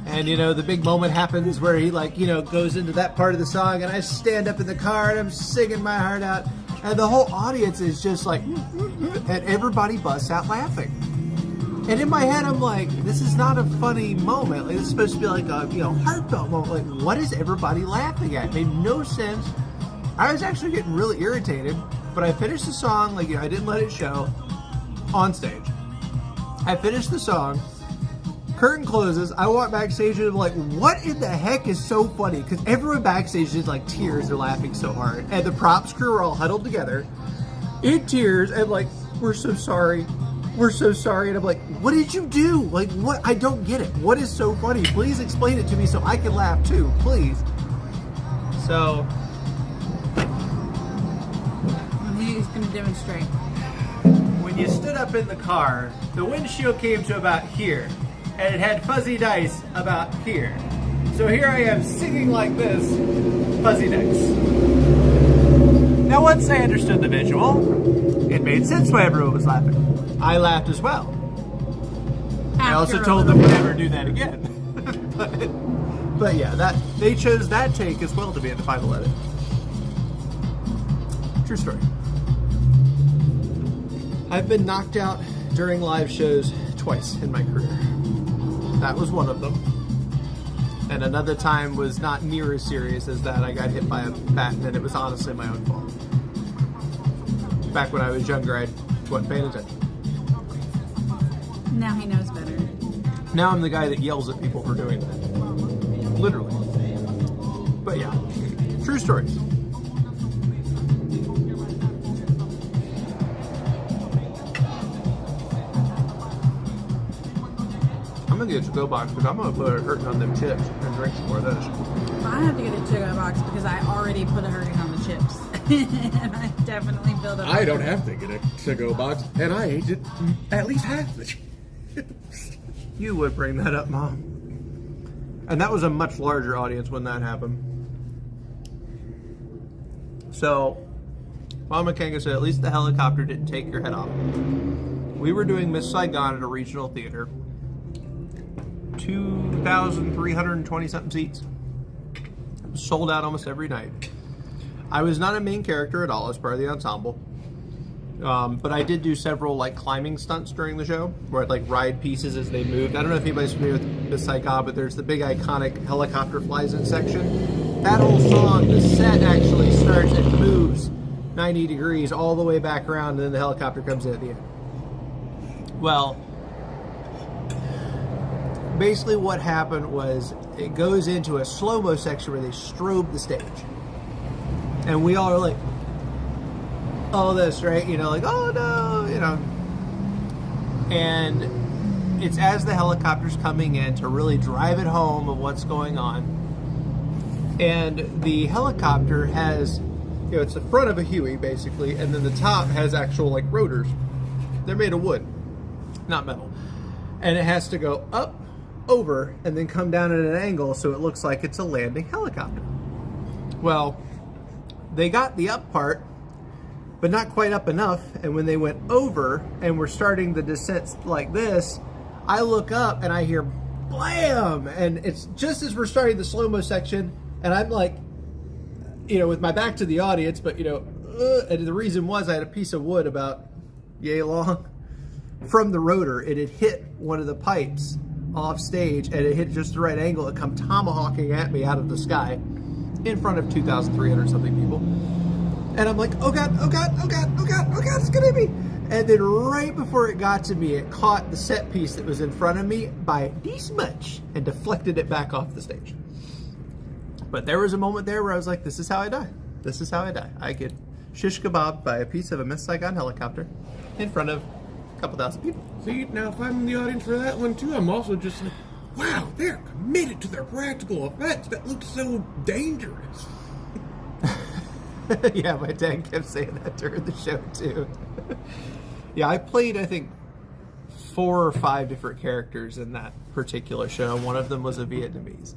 And, the big moment happens where he, goes into that part of the song, and I stand up in the car, and I'm singing my heart out, and the whole audience is just like, and everybody busts out laughing. And in my head, I'm like, this is not a funny moment. This is supposed to be like a, heartfelt moment. Like, what is everybody laughing at? It made no sense. I was actually getting really irritated, but I finished the song, I didn't let it show on stage. I finished the song, curtain closes, I walk backstage and I'm like, what in the heck is so funny? Because everyone backstage is like tears, they're laughing so hard. And the props crew are all huddled together in tears and we're so sorry. We're so sorry. And I'm like, what did you do? What? I don't get it. What is so funny? Please explain it to me so I can laugh too, please. So. He's going to demonstrate. When you stood up in the car, the windshield came to about here, and it had fuzzy dice about here. So here I am singing like this, fuzzy dice. Now once I understood the visual, it made sense why everyone was laughing. I laughed as well. I also After a told little them bit. never do that again. but yeah, that they chose that take as well to be in the final edit. True story. I've been knocked out during live shows twice in my career. That was one of them. And another time was not near as serious as that. I got hit by a baton, and it was honestly my own fault. Back when I was younger, I wasn't paying attention. Now he knows better. Now I'm the guy that yells at people for doing that. Literally. But yeah, true stories. I'm gonna get a to-go box because I'm gonna put a hurting on them chips and drink some more of those. I have to get a to-go box because I already put a hurting on the chips. And I definitely filled up. I don't have to get a to-go box, and I ate it at least half the chips. You would bring that up, Mom. And that was a much larger audience when that happened. So, Mama Kanga said, at least the helicopter didn't take your head off. We were doing Miss Saigon at a regional theater. 2,320 something seats. Sold out almost every night. I was not a main character at all as part of the ensemble. But I did do several like climbing stunts during the show where I'd like ride pieces as they moved. I don't know if anybody's familiar with Miss Saigon, but there's the big iconic helicopter flies in section. That whole song, the set actually starts and moves 90 degrees all the way back around, and then the helicopter comes in at the end. Well, basically what happened was it goes into a slow-mo section where they strobe the stage. And we all are like, all this, right? You know, like, oh no, you know. And it's as the helicopter's coming in to really drive it home of what's going on. And the helicopter has, you know, it's the front of a Huey, basically, and then the top has actual, like, rotors. They're made of wood, not metal. And it has to go up, over, and then come down at an angle so it looks like it's a landing helicopter. Well, they got the up part, but not quite up enough, and when they went over and were starting the descent like this, I look up and I hear blam, and it's just as we're starting the slow-mo section, and I'm like, you know, with my back to the audience, but you know, and the reason was I had a piece of wood about yay long from the rotor. It had hit one of the pipes off stage, and it hit just the right angle. It come tomahawking at me out of the sky in front of 2,300 something people. And I'm like, oh God, oh God, oh God, oh God, oh God, it's gonna be. And then right before it got to me, it caught the set piece that was in front of me by this much and deflected it back off the stage. But there was a moment there where I was like, this is how I die. This is how I die. I get shish kebab by a piece of a Miss Saigon helicopter in front of a couple thousand people. See, now if I'm in the audience for that one too, I'm also just like, wow, they're committed to their practical effects. That looks so dangerous. Yeah, my dad kept saying that during the show too. Yeah, I played, I think, 4 or 5 different characters in that particular show. One of them was a Vietnamese.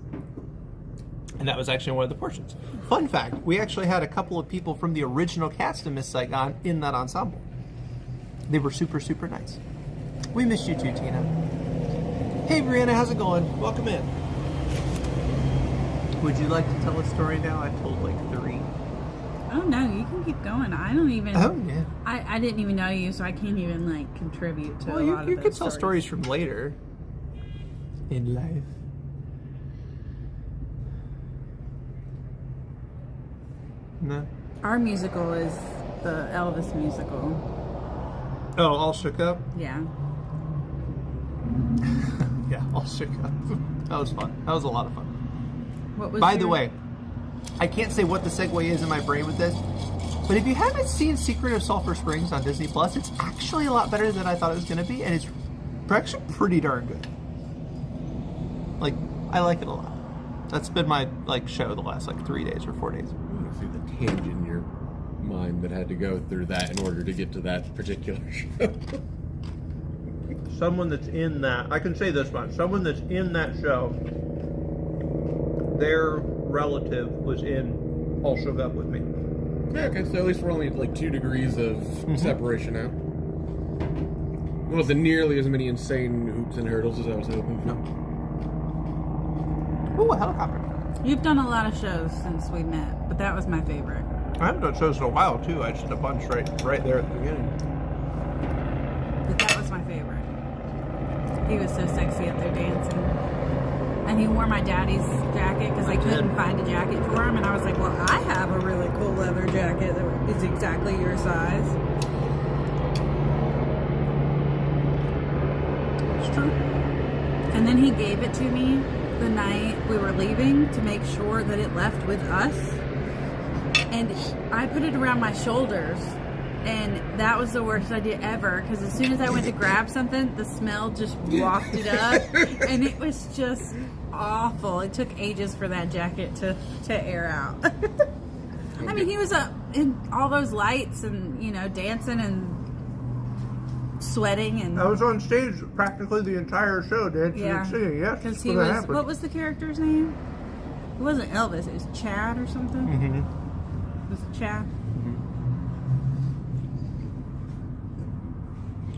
And that was actually one of the portions. Fun fact, we actually had a couple of people from the original cast of Miss Saigon in that ensemble. They were super, super nice. We missed you too, Tina. Hey, Brianna, how's it going? Welcome in. Would you like to tell a story now? I told like 3. Oh no, you can keep going. I don't even. Oh yeah. I didn't even know you, so I can't even like contribute to Well, a lot of you those could tell stories from later in life. No. Our musical is the Elvis musical. Oh, All Shook Up? Yeah. Yeah, All Shook Up. That was fun. That was a lot of fun. What was By your... the way, I can't say what the segue is in my brain with this, but if you haven't seen Secret of Sulphur Springs on Disney Plus, it's actually a lot better than I thought it was going to be, and it's actually pretty darn good. Like, I like it a lot. That's been my like show the last like 3 days or 4 days. I want to see the tangent in your mind that had to go through that in order to get to that particular show. Someone that's in that, I can say this much, someone that's in that show, their relative was in All Shook Up with me. Yeah, okay, so at least we're only like 2 degrees of separation now. wasn't nearly as many insane hoops and hurdles as I was hoping for. Ooh, a helicopter. You've done a lot of shows since we met, but that was my favorite. I haven't done shows in a while too. I just did a bunch right there at the beginning. But that was my favorite. He was so sexy up there dancing. And he wore my daddy's jacket because I couldn't find a jacket for him. And I was like, well, I have a really cool leather jacket that is exactly your size. It's true. And then he gave it to me the night we were leaving to make sure that it left with us. And I put it around my shoulders. And that was the worst idea ever, because as soon as I went to grab something, the smell just wafted up, and it was just awful. It took ages for that jacket to air out. I mean, he was in all those lights and, you know, dancing and sweating. And I was on stage practically the entire show, dancing and singing. Yeah, because he was. What was the character's name? It wasn't Elvis. It was Chad or something. Mm-hmm. Was it Chad?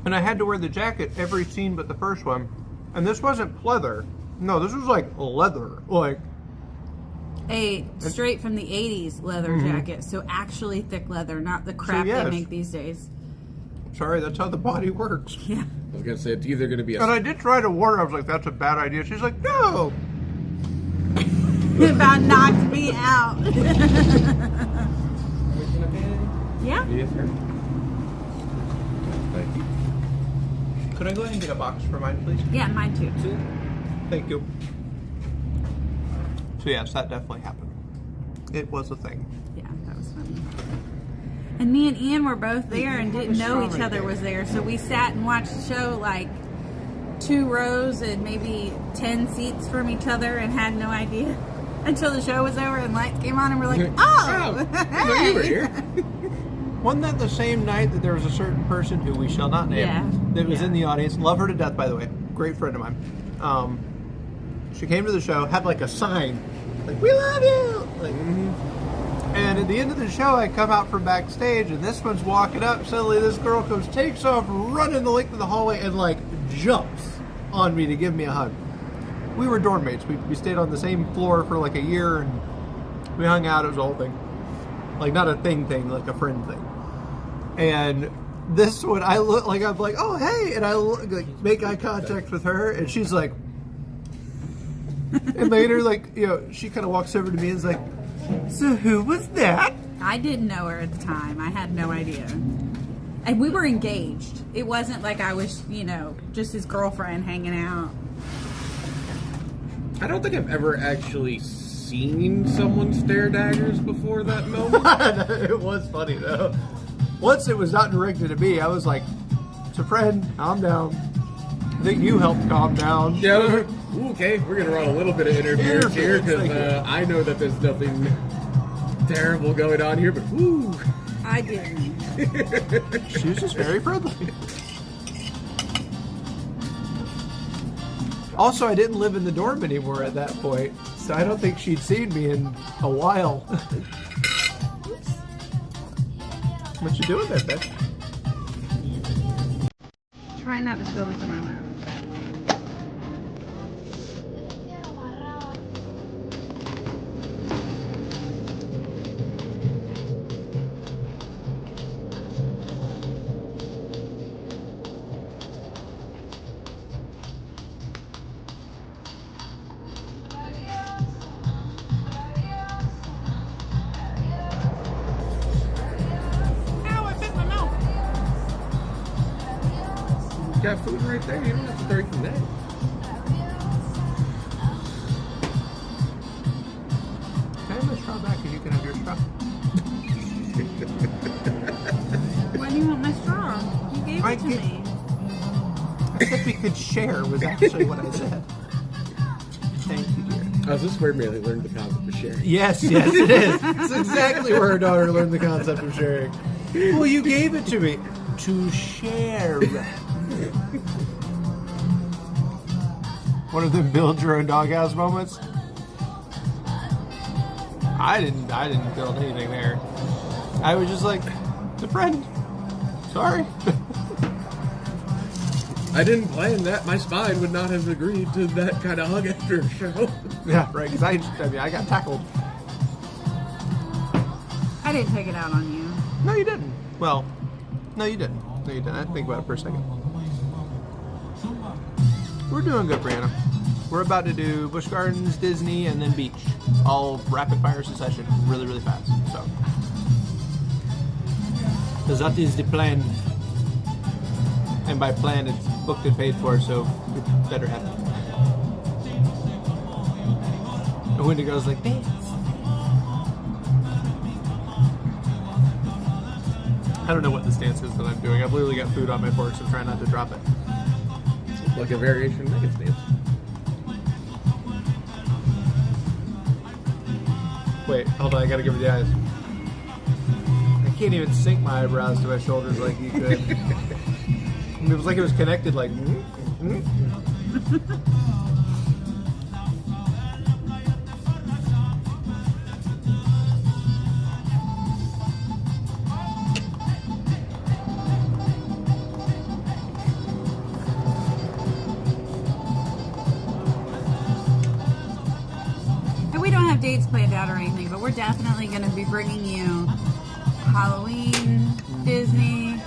And I had to wear the jacket every scene but the first one. And this wasn't pleather. No, this was like leather. Like a straight from the 80s leather jacket. So actually thick leather, not the crap they make these days. Sorry, that's how the body works. Yeah. I was gonna say it's either gonna be a. And I did try to warn her. I was like, "That's a bad idea." She's like, "No." It about knocked me out. Yeah. Yes, sir. Thank you. Could I go ahead and get a box for mine, please? Yeah, mine too. Thank you. So yes, that definitely happened. It was a thing. Yeah, that was funny. And me and Ian were both there and didn't know each other was there, so we sat and watched the show like 2 rows and maybe 10 seats from each other and had no idea until the show was over and lights came on and we're like, oh, No, you were here. Wasn't that the same night that there was a certain person who we shall not name that was in the audience? Love her to death, by the way. Great friend of mine. She came to the show, had like a sign, like, we love you! Like, and at the end of the show, I come out from backstage, and this one's walking up. Suddenly, this girl comes, takes off, running the length of the hallway, and like jumps on me to give me a hug. We were dorm mates. We stayed on the same floor for like a year, and we hung out. It was a whole thing. Like, not a thing, like a friend thing. And this one, I look like, I'm like, oh, hey. And I look, like, make eye contact with her, and she's like, and later, like, you know, she kind of walks over to me and is like, so who was that? I didn't know her at the time. I had no idea. And we were engaged. It wasn't like I was, you know, just his girlfriend hanging out. I don't think I've ever actually seen someone stare daggers before that moment. It was funny, though. Once it was not directed at me, I was like, it's a friend, calm down. I think you helped calm down. Yeah, okay, we're going to run a little bit of interference here because I know that there's nothing terrible going on here, but whoo. I didn't. She was just very friendly. Also, I didn't live in the dorm anymore at that point, so I don't think she'd seen me in a while. What you doing there, bitch? Try not to spill this in my mouth. You got food right there. You don't have to drink from that. Can I have my straw back and you can have your straw? Why do you want my straw? You gave it to me. I said we could share was actually what I said. Thank you, dear. Oh, is this where Mary learned the concept of sharing? Yes, it is. It's exactly where her daughter learned the concept of sharing. Well, you gave it to me. To share. One of them build your own doghouse moments. I didn't build anything there. I was just like, it's a friend. Sorry. I didn't plan that. My spine would not have agreed to that kind of hug after a show. Yeah, right. Because I got tackled. I didn't take it out on you. No, you didn't. Well, no, you didn't. No, you didn't. I had to think about it for a second. We're doing good, Brianna. We're about to do Busch Gardens, Disney, and then beach. All rapid fire succession, really, really fast. So, because that is the plan. And by plan, it's booked and paid for, so we better have it. And Wendigo's like, dance. I don't know what this dance is that I'm doing. I've literally got food on my fork, so I'm trying not to drop it. Like a variation of Megan's dance. Wait, hold on, I gotta give her the eyes. I can't even sync my eyebrows to my shoulders like you could. It was like it was connected, like. And we don't have dates planned out or anything, but we're definitely going to be bringing you Halloween, Disney.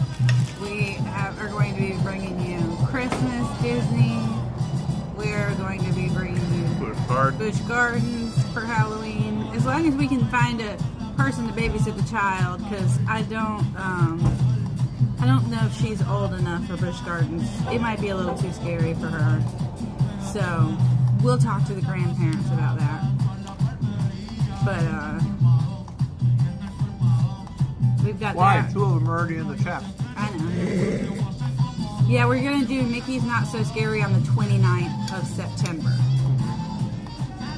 Are going to be bringing you Christmas, Disney. We're going to be bringing you Busch Gardens for Halloween. As long as we can find a person to babysit the child, because I don't know if she's old enough for Busch Gardens. It might be a little too scary for her. So we'll talk to the grandparents about that. But we've got Why? that. 2 of them are already in the chat. I know. Yeah, we're going to do Mickey's Not So Scary on the 29th of September.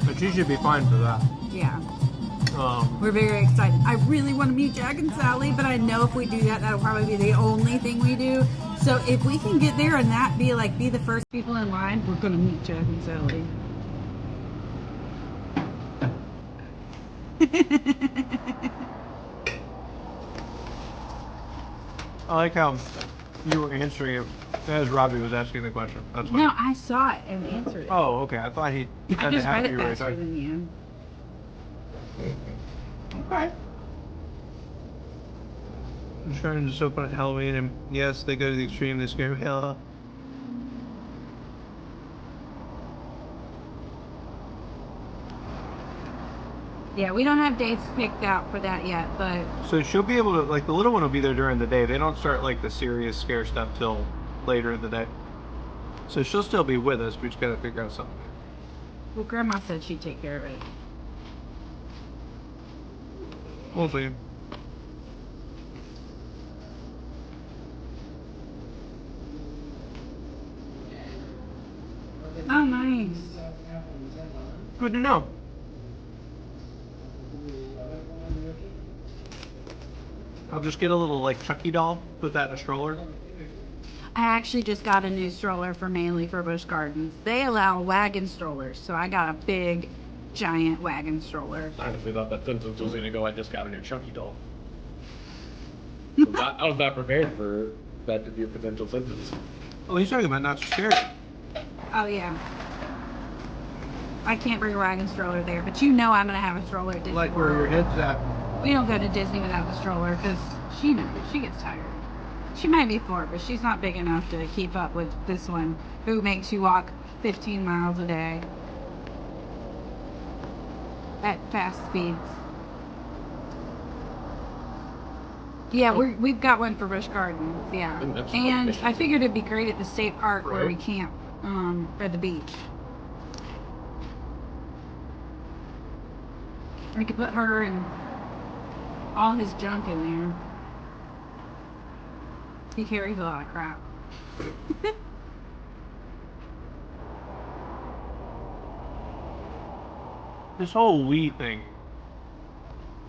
But she should be fine for that. Yeah. We're very excited. I really want to meet Jack and Sally, but I know if we do that, that'll probably be the only thing we do. So if we can get there and that be the first people in line, we're going to meet Jack and Sally. I like how you were answering it as Robbie was asking the question. That's fine. No, I saw it and answered it. Oh, okay. I thought he I had to just have read it you right faster there. than you. Okay. I'm trying to just open at Halloween, and yes, they go to the extreme. They scare hell. Yeah, we don't have dates picked out for that yet, but So she'll be able to, like, the little one will be there during the day. They don't start, like, the serious scare stuff till later in the day. So she'll still be with us. We just gotta figure out something. well, Grandma said she'd take care of it. We'll see. Oh, nice. Good to know. I'll just get a little, like, Chucky doll, put that in a stroller. I actually just got a new stroller for mainly for Busch Gardens. They allow wagon strollers, so I got a big, giant wagon stroller. I honestly thought that sentence was gonna go, I just got a new Chucky doll. I was not prepared for that to be a potential sentence. Oh, he's talking about not so scary. Oh, yeah. I can't bring a wagon stroller there, but you know I'm going to have a stroller at Disney Like where your World. head's at. We don't go to Disney without the stroller because she knows. She gets tired. She might be 4, but she's not big enough to keep up with this one who makes you walk 15 miles a day at fast speeds. Yeah, we've got one for Busch Gardens, yeah. And I figured it'd be great at the state park where we camp at the beach. We could put her and all his junk in there. He carries a lot of crap. This whole we thing.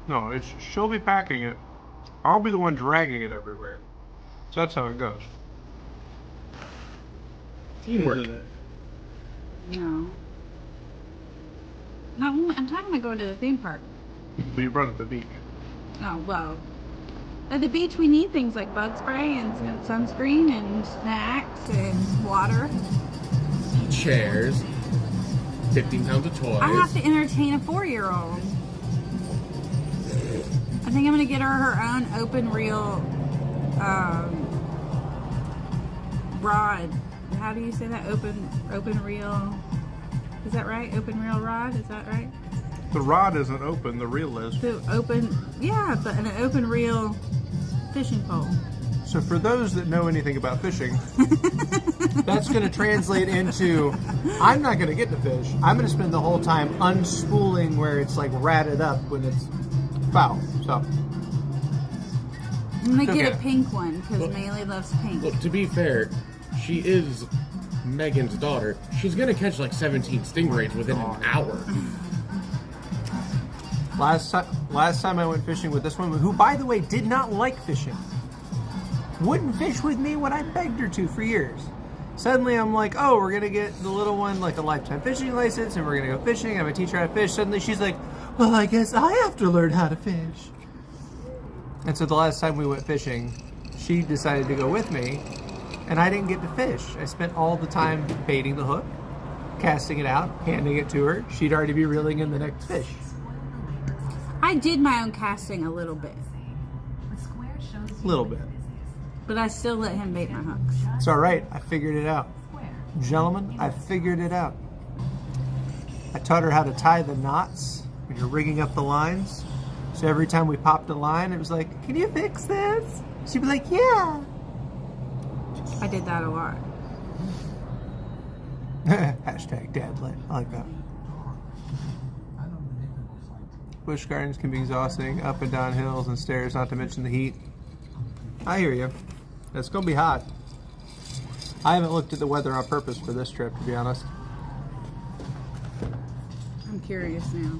No, it's she'll be packing it. I'll be the one dragging it everywhere. So that's how it goes. Teamwork. No. No, I'm talking about going to the theme park. We run at the beach. Oh, well. At the beach, we need things like bug spray and sunscreen and snacks and water. Chairs. 15 pounds of toys. I have to entertain a 4-year-old. I think I'm going to get her own open reel rod. How do you say that? Open reel. Is that right? Open reel rod? Is that right? The rod isn't open, the reel is. The open, yeah, but an open reel fishing pole. So for those that know anything about fishing, that's going to translate into, I'm not going to get to fish. I'm going to spend the whole time unspooling where it's like ratted up when it's foul. So I'm going to get okay. a pink one because Maylee loves pink. Look, to be fair, she is Megan's daughter. She's gonna catch like 17 stingrays within an hour. Last time I went fishing with this woman, who by the way did not like fishing, wouldn't fish with me when I begged her to for years. Suddenly I'm like, oh, we're gonna get the little one like a lifetime fishing license and we're gonna go fishing. I'm gonna teach her how to fish. Suddenly she's like, well, I guess I have to learn how to fish. And so the last time we went fishing, she decided to go with me and I didn't get to fish. I spent all the time baiting the hook, casting it out, handing it to her. She'd already be reeling in the next fish. I did my own casting a little bit. A little bit. But I still let him bait my hooks. It's all right. I figured it out. Gentlemen, I figured it out. I taught her how to tie the knots when you're rigging up the lines. So every time we popped a line, it was like, can you fix this? She'd be like, yeah. I did that a lot. Hashtag dad lit. I like that. Busch gardens can be exhausting, up and down hills and stairs, not to mention the heat. I hear you. It's going to be hot. I haven't looked at the weather on purpose for this trip, to be honest. I'm curious now.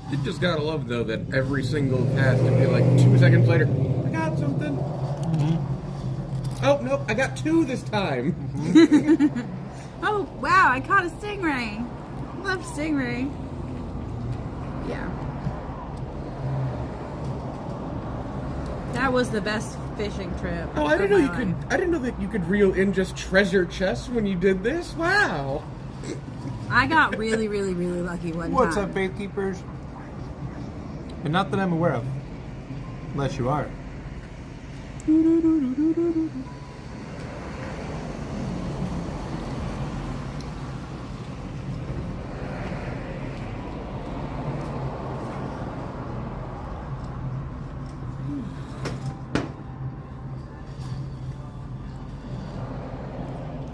You just gotta love though that every single cast can be like 2 seconds later, I got something. Mm-hmm. Oh nope, I got 2 this time. Mm-hmm. Oh wow, I caught a stingray. Love stingray. Yeah. That was the best fishing trip. Oh, I didn't know you could. I didn't know that you could reel in just treasure chests when you did this. Wow. I got really, really, really lucky one time. What's up, faith keepers? And not that I'm aware of, unless you are.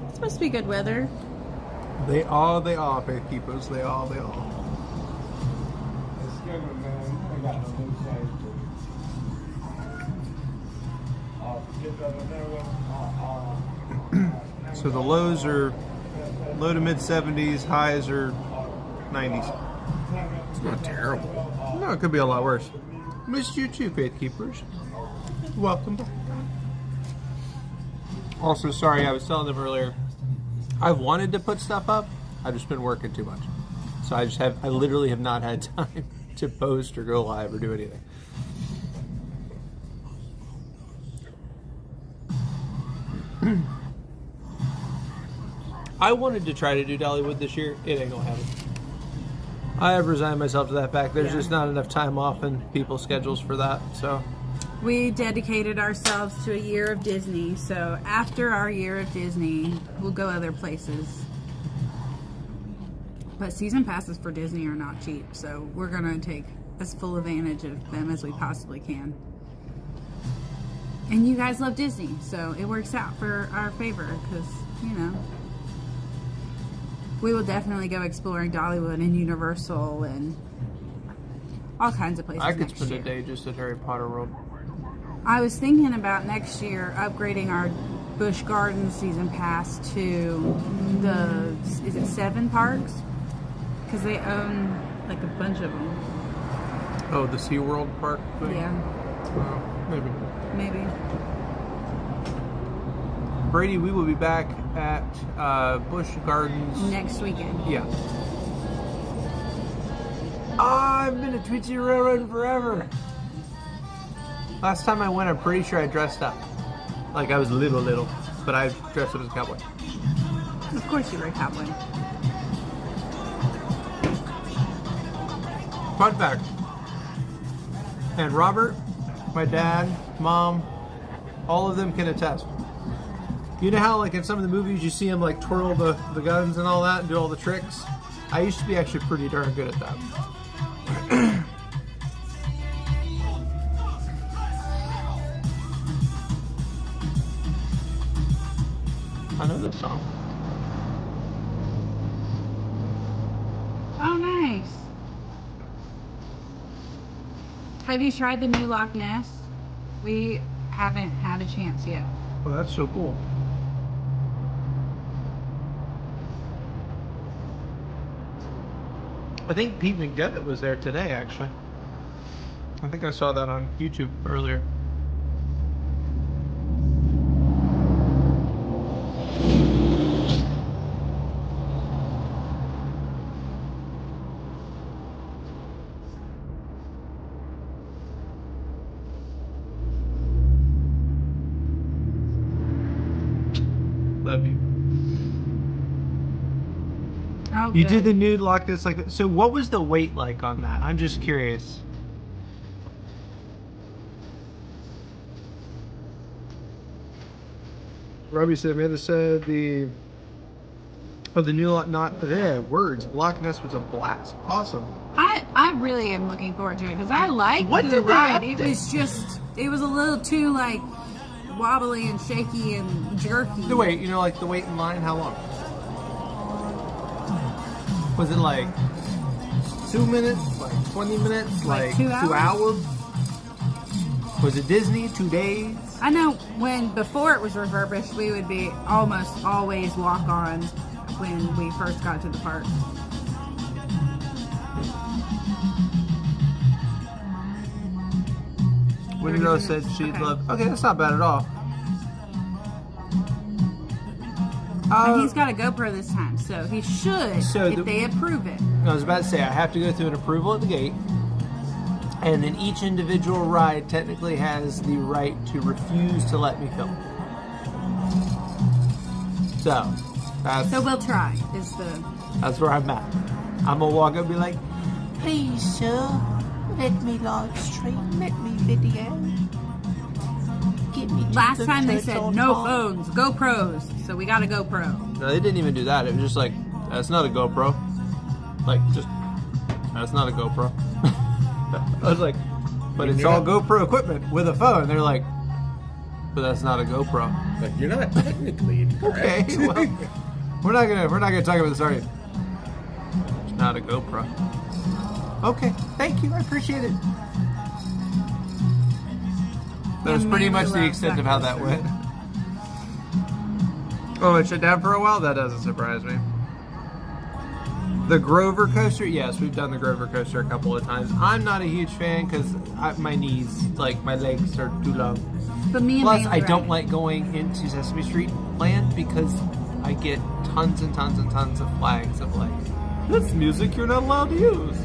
It's supposed to be good weather. They all, faith keepers. They all. So the lows are low to mid 70s, highs are 90s. It's not terrible. No, it could be a lot worse. Missed you too, faith keepers. Welcome back. Also, sorry, I was telling them earlier, I wanted to put stuff up. I've just been working too much. So I literally have not had time to post or go live or do anything. I wanted to try to do Dollywood this year. It ain't gonna happen. I have resigned myself to that fact. There's just not enough time off in people's schedules for that. So we dedicated ourselves to a year of Disney. So after our year of Disney, we'll go other places. But season passes for Disney are not cheap. So we're going to take as full advantage of them as we possibly can. And you guys love Disney. So it works out for our favor because, you know, we will definitely go exploring Dollywood and Universal and all kinds of places. I could next spend year. a day just at Harry Potter World. I was thinking about next year upgrading our Busch Gardens season pass to the, is it 7 parks? Because they own like a bunch of them. Oh, the SeaWorld park thing? Yeah, Maybe. maybe. Brady, we will be back at Busch Gardens Next weekend. Yeah. I haven't been to Twitchy Railroad in forever. Last time I went, I'm pretty sure I dressed up. Like I was little, but I dressed up as a cowboy. Of course you were a cowboy. Fun fact. And Robert, my dad, mom, all of them can attest. You know how like in some of the movies you see them like twirl the guns and all that and do all the tricks? I used to be actually pretty darn good at that. I know this song. Oh, nice. Have you tried the new Loch Ness? We haven't had a chance yet. Oh, that's so cool. I think Pete McDevitt was there today, actually. I think I saw that on YouTube earlier. Love you. Oh, You good. did the nude Loch Ness like that. So what was the weight like on that? I'm just curious. Robbie said, Amanda said the new Loch, words. Loch Ness was a blast. Awesome. I really am looking forward to it because I like What the did they ride. update? It was a little too like wobbly and shaky and jerky. The wait, like the wait in line, how long? Was it like 2 minutes? Like 20 minutes? Like Like 2 2 hours? Was it Disney? 2 days? I know before it was refurbished, we would be almost always walk-ons when we first got to the park. Winnie Rose said she'd love. Okay, that's not bad at all. And he's got a GoPro this time, so he should if they approve it. I was about to say I have to go through an approval at the gate, and then each individual ride technically has the right to refuse to let me film. So So we'll try. that's where I'm at. I'm gonna walk up and be like, "Please, sir, let me live stream, let me video. Get me." Last time they said no phones, GoPros. So we got a GoPro. No, they didn't even do that. It was just like, that's not a GoPro. That's not a GoPro. I was like, but it's all GoPro equipment with a phone. They're like, but that's not a GoPro. But you're not technically correct. Okay, well, we're not gonna talk about this, are you? It's not a GoPro. Okay, thank you. I appreciate it. That was pretty much the extent of how that went. Oh, it shut down for a while? That doesn't surprise me. The Grover coaster? Yes, we've done the Grover coaster a couple of times. I'm not a huge fan because my knees, like my legs are too long. But me and Plus, Bailey I don't ride. like going into Sesame Street Land because I get tons and tons and tons of flags of like, this music you're not allowed to use.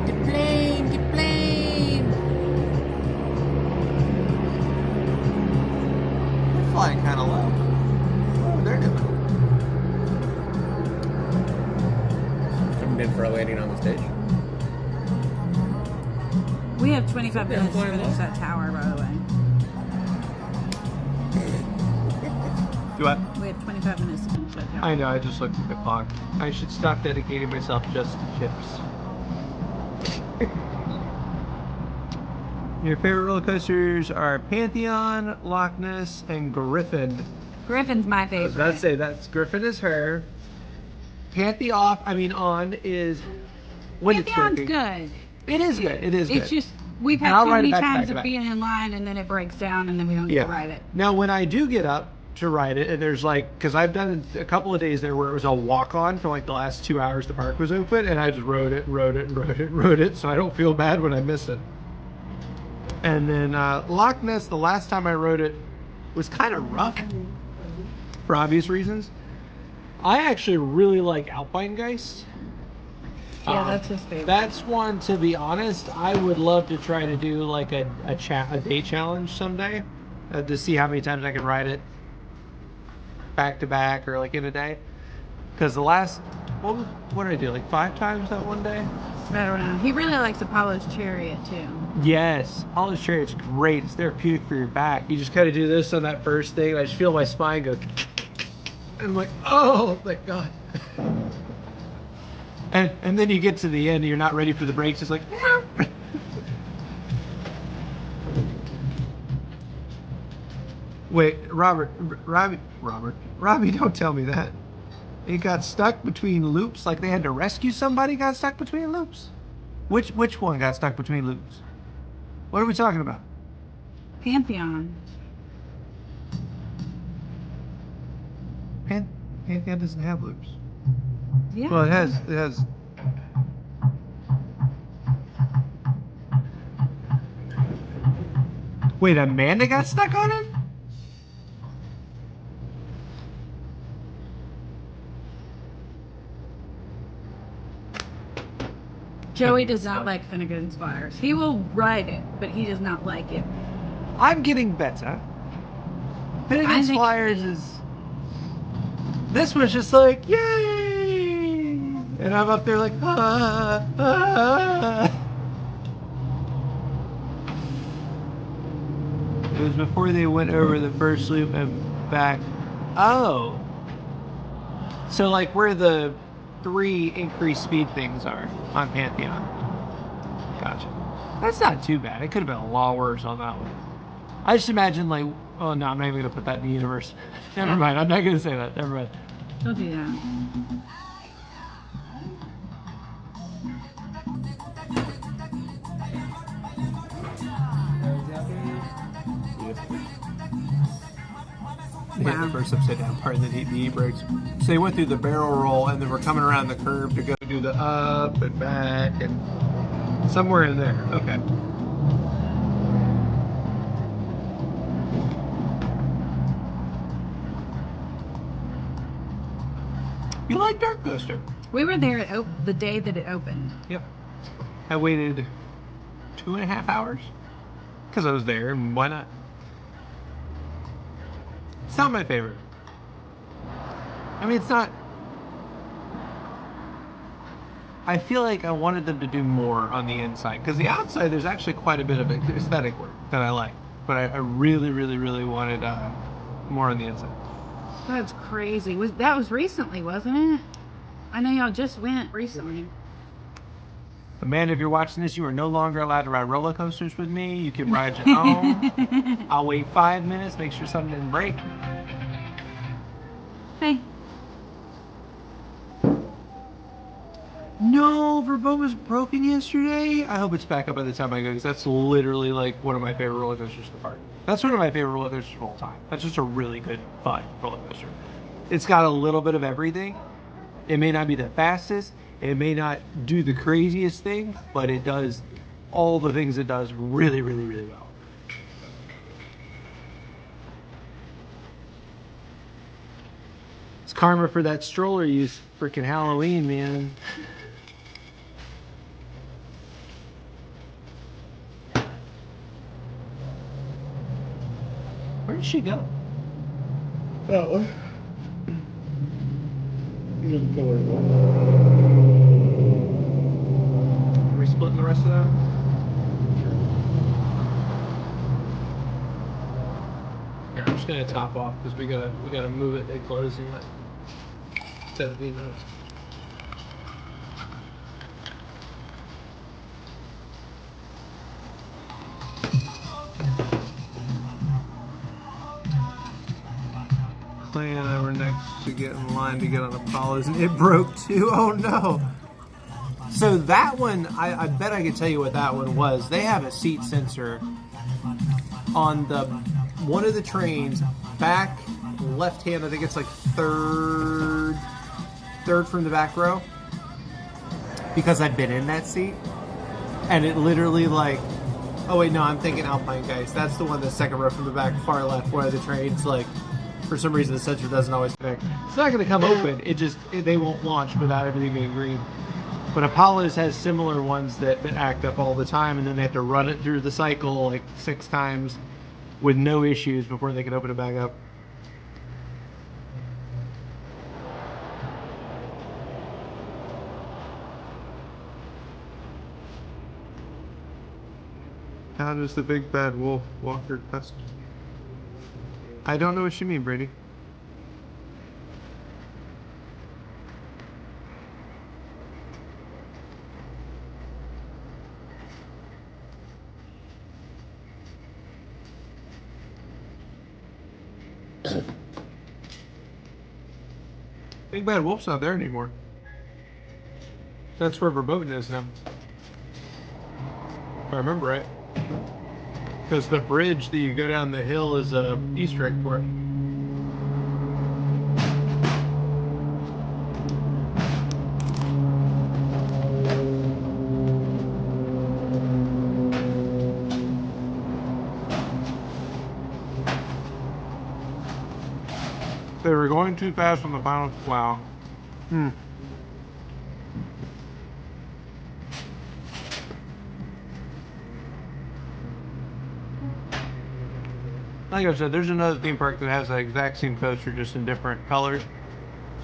The plane. They're flying kind of low. Oh, they're doing. Coming in for a landing on the stage. We have 25 minutes to finish that tower, by the way. Do what? We have 25 minutes to finish that tower. I know, I just looked at the clock. I should stop dedicating myself just to chips. Your favorite roller coasters are Pantheon, Loch Ness, and Griffin. Griffin's my I was favorite. about to say, that's Griffin is her. On is when it's Pantheon's working. good. It is good. It is good. It's just, we've And had I'll too ride it many back to times back to of back. being in line and then it breaks down and then we don't get to ride it. Now, when I do get up to ride it, and there's like, because I've done a couple of days there where it was a walk-on for like the last 2 hours the park was open, and I just rode it, so I don't feel bad when I miss it. And then Loch Ness, the last time I rode it, was kind of rough for obvious reasons. I actually really like Alpine-Geist. Yeah, that's his favorite. That's one, to be honest, I would love to try to do like a day challenge someday to see how many times I can ride it back to back or like in a day. Because the last, what did I do, like 5 times that one day? I don't know. He really likes Apollo's Chariot too. Yes, Apollo's Chariot's great. It's therapeutic for your back. You just kind of do this on that first thing. And I just feel my spine go, and I'm like, oh, thank God. And then you get to the end and you're not ready for the brakes. It's like, wait, Robbie, don't tell me that. It got stuck between loops, like they had to rescue somebody, got stuck between loops. Which one got stuck between loops? What are we talking about? Pantheon. Pantheon doesn't have loops. Yeah. Well, it has. Wait, Amanda got stuck on it? Joey does not like Finnegan's Fires. He will ride it, but he does not like it. I'm getting better. Finnegan's Flyers is. This was just like, yay! And I'm up there like, ah, ah. It was before they went over the first loop and back. Oh. So like where the 3 increased speed things are on Pantheon. Gotcha. That's not too bad. It could have been a lot worse on that one. I just imagine like, oh no, I'm not even gonna put that in the universe. Never mind, I'm not gonna say that. Never mind. Don't do that. Hit the first upside down part and then hit the e-brakes. So they went through the barrel roll and then we're coming around the curve to go do the up and back and somewhere in there. Okay. You like Dark Coaster? We were there at the day that it opened. Yep. I waited 2.5 hours because I was there, and why not? It's not my favorite. I mean, it's not. I feel like I wanted them to do more on the inside because the outside there's actually quite a bit of aesthetic work that I like, but I really, really, really wanted more on the inside. That's crazy. That was recently, wasn't it? I know y'all just went recently. Amanda, if you're watching this, you are no longer allowed to ride roller coasters with me. You can ride your own. I'll wait 5 minutes, make sure something didn't break. Hey. No, Verbo was broken yesterday. I hope it's back up by the time I go, because that's literally like one of my favorite roller coasters in the park. That's one of my favorite roller coasters of all time. That's just a really good, fun roller coaster. It's got a little bit of everything. It may not be the fastest. It may not do the craziest thing, but it does all the things it does really, really, really well. It's karma for that stroller use freaking Halloween, man. Where did she go? That one. You didn't kill her. Are we splitting the rest of that? Here, I'm just gonna top off because we gotta move it at closing like 17 minutes. Clay and I were next to get in line to get on Apollo's and it broke too. Oh no. So that one, I bet I could tell you what that one was. They have a seat sensor on the one of the trains, back left hand, I think it's like third from the back row. Because I've been in that seat. And it literally like, oh wait, no, I'm thinking Alpine Geist. That's the one that's second row from the back, far left, where the train's like for some reason the sensor doesn't always connect. It's not going to come open. They won't launch without everything being green. But Apollo's has similar ones that act up all the time, and then they have to run it through the cycle like 6 times with no issues before they can open it back up. How does the big bad wolf walker custom? I don't know what you mean, Brady. Big bad wolf's not there anymore. That's where Verboten is now. If I remember right. Because the bridge that you go down the hill is a Easter egg for it. They were going too fast on the final plow. Like I said, there's another theme park that has the exact same coaster, just in different colors.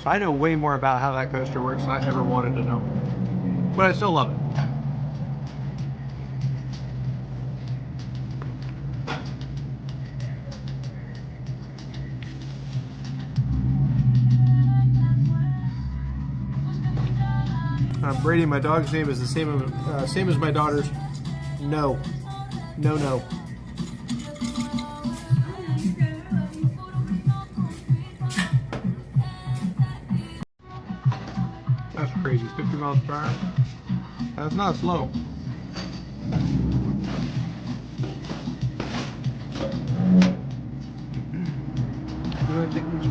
So I know way more about how that coaster works than I ever wanted to know. But I still love it. Brady, my dog's name is the same as my daughter's. No. No. That's crazy. 50 miles per hour. That's not slow. Do I think this?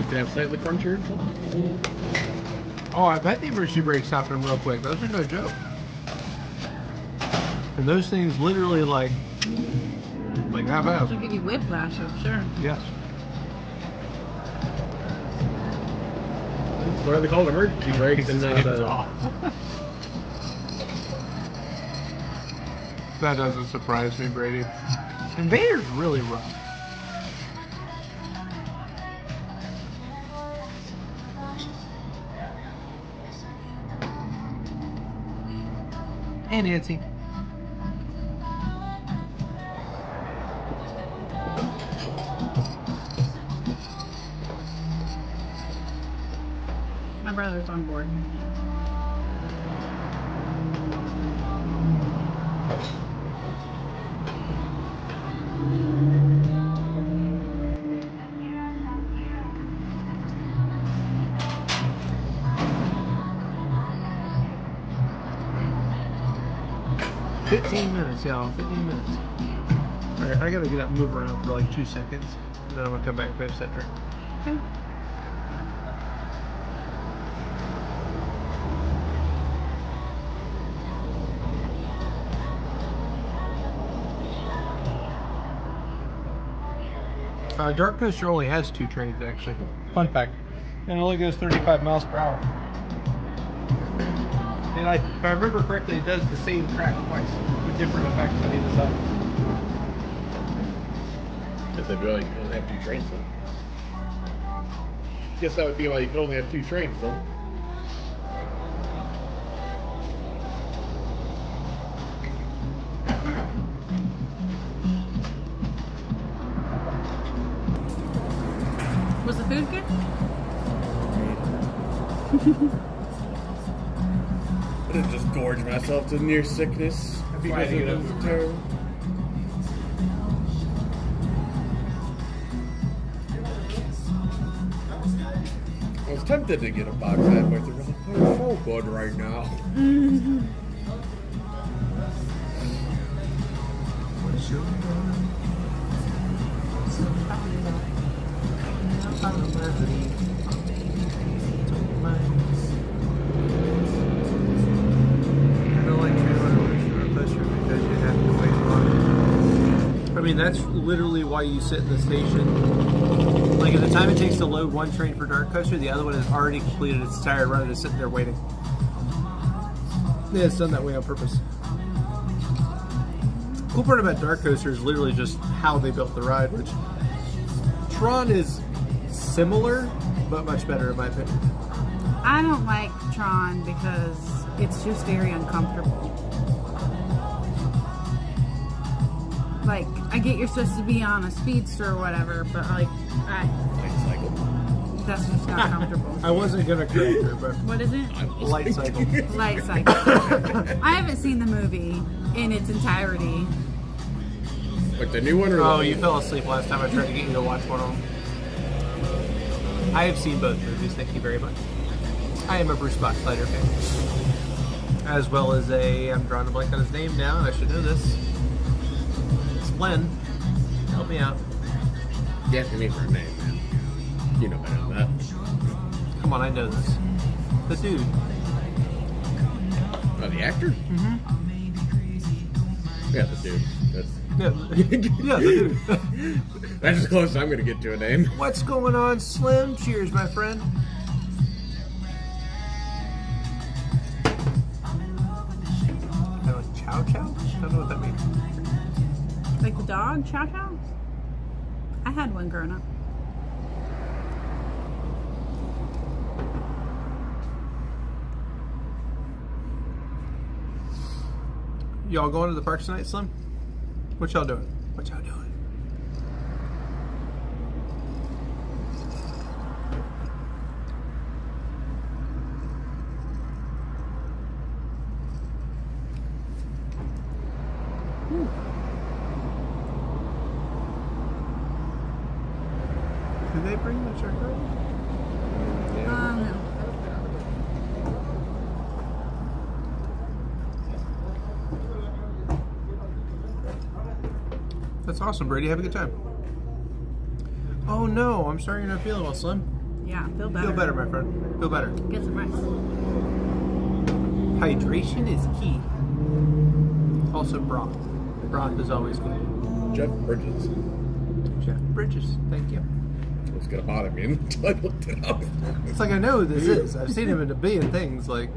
'They have slightly crunchier? Oh, I bet the emergency brakes happen real quick. Those are no joke. And those things literally like that fast. It'll give you whiplash, I'm sure. Yes. What are they called? Emergency brakes and not That doesn't surprise me, Brady. Invader's really rough. Hey, Nancy. My brother's on board. Y'all, 15 minutes. Alright, I gotta get up and move around for like 2 seconds. And then I'm gonna come back and finish that drink. Okay. Dark Coaster only has 2 trains, actually. Fun fact. And it only goes 35 miles per hour. And if I remember correctly, it does the same track twice with different effects on either side. If they really only have 2 trains, then. Guess that would be why you could only have 2 trains, though. Was the food good? I didn't just gorge myself to near sickness. Because it was terrible. I was tempted to get a box halfway through. They're so good right now. It's on my mind. I don't like train coaster because you have to wait long. I mean, that's literally why you sit in the station. Like, at the time it takes to load one train for Dark Coaster, the other one has already completed its entire run and is sitting there waiting. Yeah, it's done that way on purpose. Cool part about Dark Coaster is literally just how they built the ride, which Tron is similar, but much better in my opinion. I don't like Tron because it's just very uncomfortable. Like, I get you're supposed to be on a speedster or whatever, but like, Light cycle. that's just not comfortable. I wasn't gonna correct her, but What is it? light cycle. Light cycle. I haven't seen the movie in its entirety. Like the new one or Oh, the you fell asleep last time I tried to get you to watch one of them. I have seen both movies, thank you very much. I am a Bruce Boxleiter fan. As well as I'm drawing a blank on his name now, and I should know this. Glenn, help me out. You asking me for a name, man. You know better than that. Come on, I know this. The dude. Oh, the actor? Mm-hmm. Yeah, the dude. That's Yeah, the dude. that's as close as I'm gonna get to a name. What's going on, Slim? Cheers, my friend. Chow chow? I don't know what that means. Like the dog, Chow Chow? I had one growing up. Y'all going to the parks tonight, Slim? What y'all doing? What y'all doing? Did they bring the charger? No. That's awesome, Brady. Have a good time. Oh no, I'm sorry you're not feeling well, Slim. Yeah, feel better. Feel better, my friend. Feel better. Get some rest. Hydration is key. Also broth. Broth is always good. Jeff Bridges. Jeff Bridges, thank you. It was gonna bother me until I looked it up. It's like I know who this is. I've seen him in a billion things. Like,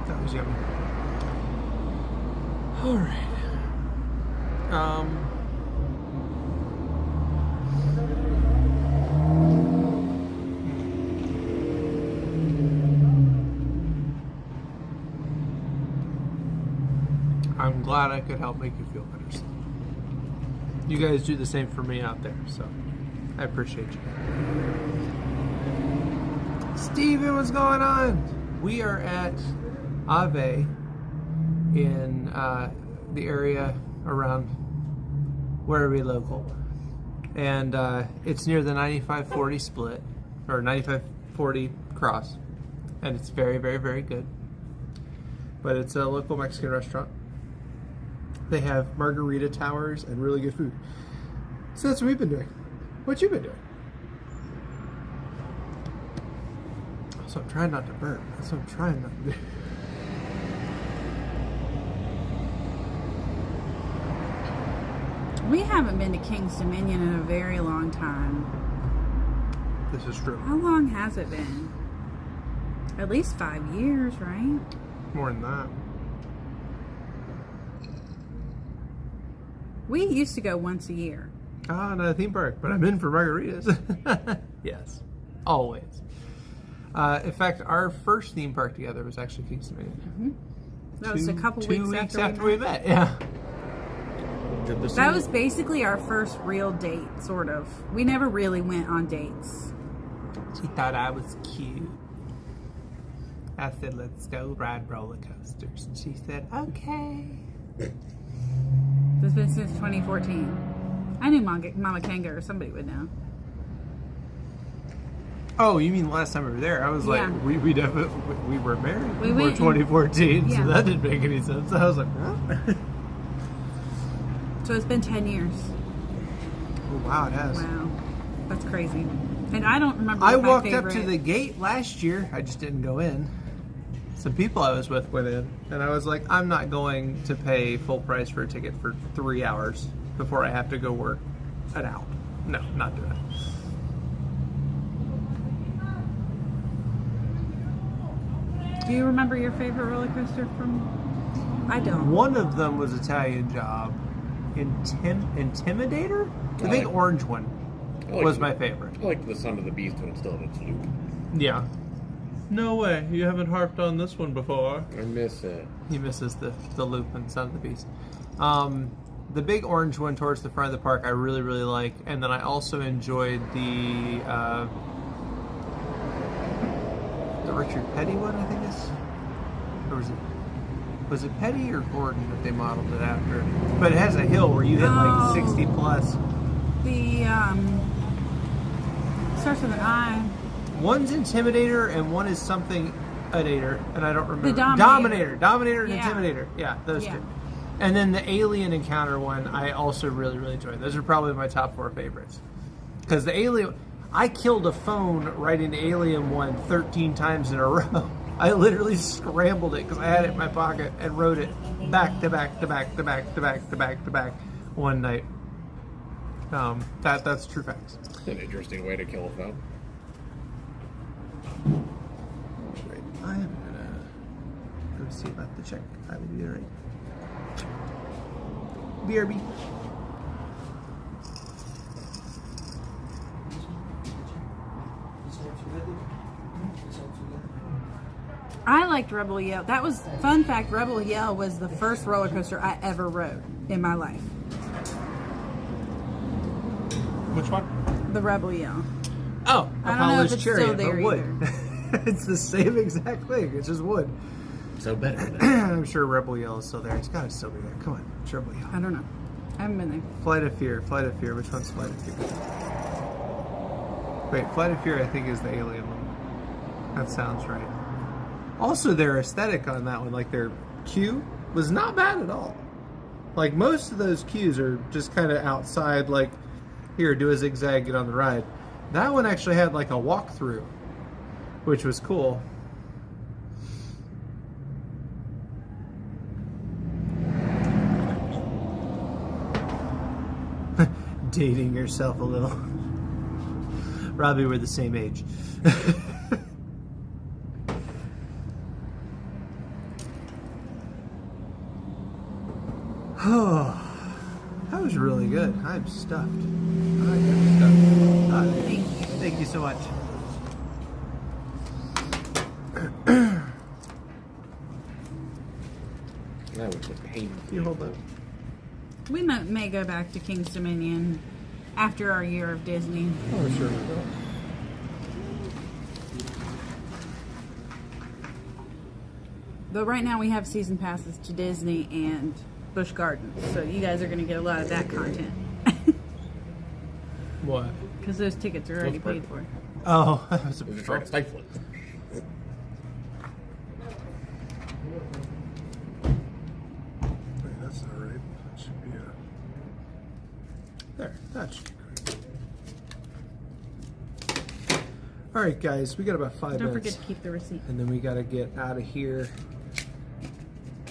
that was yummy. All right. I'm glad I could help make you feel better. Slim. You guys do the same for me out there, so I appreciate you. Steven, what's going on? We are at Ave in the area around where we local, and it's near the 95-40 split or 95-40 cross, and it's very, very, very good. But it's a local Mexican restaurant. They have margarita towers and really good food. So that's what we've been doing. What you been doing? So I'm trying not to burp. That's what I'm trying not to do. We haven't been to King's Dominion in a very long time. This is true. How long has it been? At least 5 years, right? More than that. We used to go once a year. Ah, not a theme park, but I'm in for margaritas. Yes, always. In fact, our first theme park together was actually King's Dominion. Mm-hmm. That was a couple two weeks after we met. Yeah. That was basically our first real date, sort of. We never really went on dates. She thought I was cute. I said, let's go ride roller coasters. And she said, okay. It's been since 2014. I knew Mama Kanga or somebody would know. Oh, you mean the last time we were there? I was like, Yeah. we definitely we were married We before went 2014, yeah. so that didn't make any sense. I was like, what? So it's been 10 years. Oh, wow, it has. Wow. That's crazy. And I don't remember I what my walked up favorite... to the gate last year. I just didn't go in. Some people I was with went in, and I was like, I'm not going to pay full price for a ticket for 3 hours before I have to go work an hour. No, not doing it. Do you remember your favorite roller coaster from... I don't. One of them was Italian Job. Intimidator? The big like- orange one I like was the- my favorite. I like the Son of the Beast when it's still in its loop. Yeah. No way. You haven't harped on this one before. I miss it. He misses the loop and Son of the Beast. The big orange one towards the front of the park I really, really like. And then I also enjoyed the Richard Petty one, I think is. Or was it Petty or Gordon that they modeled it after? But it has a hill where you hit like 60 plus. The, starts with an I. One's Intimidator and one is something Adator, and I don't remember. The Dominator. Dominator and Yeah. Intimidator. Yeah, those Yeah. two. And then the Alien Encounter one, I also really, really enjoyed. Those are probably my top 4 favorites. Because the Alien, I killed a phone writing the Alien one 13 times in a row. I literally scrambled it because I had it in my pocket and wrote it back to back to back to back to back to back to back one night. That's true facts. It's an interesting way to kill a phone. Right. I am gonna go see about the check. I will be right. BRB. I liked Rebel Yell. That was, fun fact, Rebel Yell was the first roller coaster I ever rode in my life. Which one? The Rebel Yell. Oh, I don't know if Apollo's it's still Chariot, there but wood. It's the same exact thing. It's just wood. So better than I'm sure Rebel Yell is still there. It's gotta still be there. Come on, it's Rebel Yell. I don't know. I haven't been there. Flight of Fear. Flight of Fear. Which one's Flight of Fear? Wait, Flight of Fear I think is the alien one. That sounds right. Also, their aesthetic on that one, like their queue, was not bad at all. Like most of those queues are just kind of outside, like, here, do a zigzag, get on the ride. That one actually had like a walkthrough, which was cool. Dating yourself a little. Robbie, we're the same age. Oh, that was really good. I'm stuffed. I am stuffed. Thank you so much. That was a pain. You hold up. We may go back to King's Dominion after our year of Disney. Oh, sure we will. But right now we have season passes to Disney and Busch Gardens, so you guys are going to get a lot of that content. What? Because those tickets are already paid for. Oh, that was a We're just trying to stifle it. Wait, that's not right. That should be There, that should be great. All right, guys, we got about 5 Don't minutes. forget to keep the receipt. And then we got to get out of here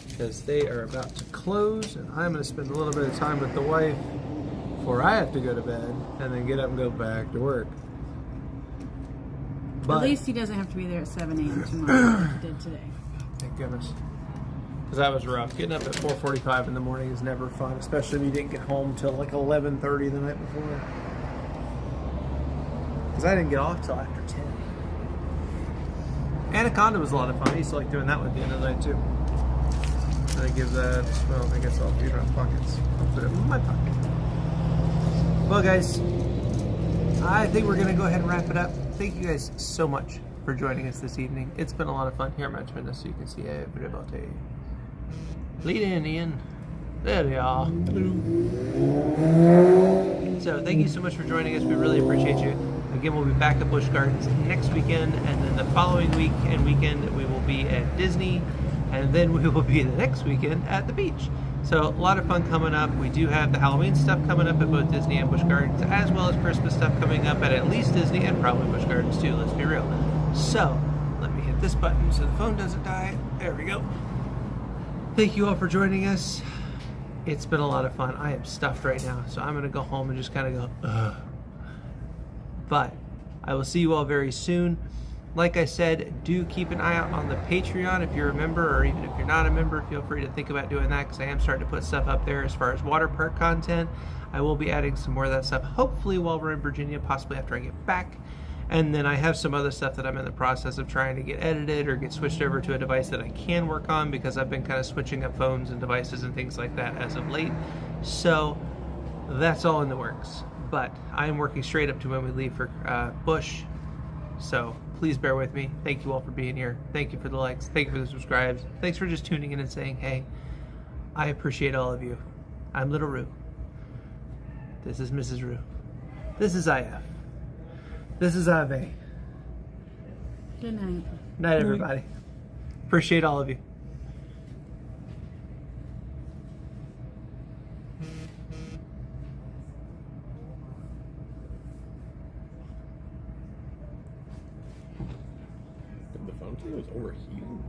because they are about to close, and I'm going to spend a little bit of time with the wife before I have to go to bed and then get up and go back to work. But, At least he doesn't have to be there at 7 a.m. tomorrow like he did today. thank goodness. Because that was rough. Getting up at 4:45 in the morning is never fun, especially if you didn't get home till like 11:30 the night before. Because I didn't get off till after 10. Anaconda was a lot of fun. I used to like doing that one at the end of the night too. And I give that, well, I guess I'll put it in pockets. I'll put it in my pocket. Well, guys, I think we're going to go ahead and wrap it up. Thank you guys so much for joining us this evening. It's been a lot of fun. Here, I'm going to turn this so you can see everybody. Lead in, Ian. There they are. So thank you so much for joining us. We really appreciate you. Again, we'll be back at Busch Gardens next weekend, and then the following week and weekend we will be at Disney, and then we will be the next weekend at the beach. So a lot of fun coming up. We do have the Halloween stuff coming up at both Disney and Busch Gardens, as well as Christmas stuff coming up at least Disney and probably Busch Gardens too, let's be real. So let me hit this button so the phone doesn't die. There we go. Thank you all for joining us. It's been a lot of fun. I am stuffed right now, so I'm gonna go home and just kind of go, ugh. But I will see you all very soon. Like I said, do keep an eye out on the Patreon if you're a member, or even if you're not a member, feel free to think about doing that, because I am starting to put stuff up there as far as water park content. I will be adding some more of that stuff, hopefully while we're in Virginia, possibly after I get back. And then I have some other stuff that I'm in the process of trying to get edited or get switched over to a device that I can work on, because I've been kind of switching up phones and devices and things like that as of late. So that's all in the works. But I am working straight up to when we leave for Busch. So please bear with me. Thank you all for being here. Thank you for the likes. Thank you for the subscribes. Thanks for just tuning in and saying, hey, I appreciate all of you. I'm Little Roo. This is Mrs. Roo. This is IF. This is Ave. Good night. Night, everybody. Appreciate all of you. Did the phone say it was overheating?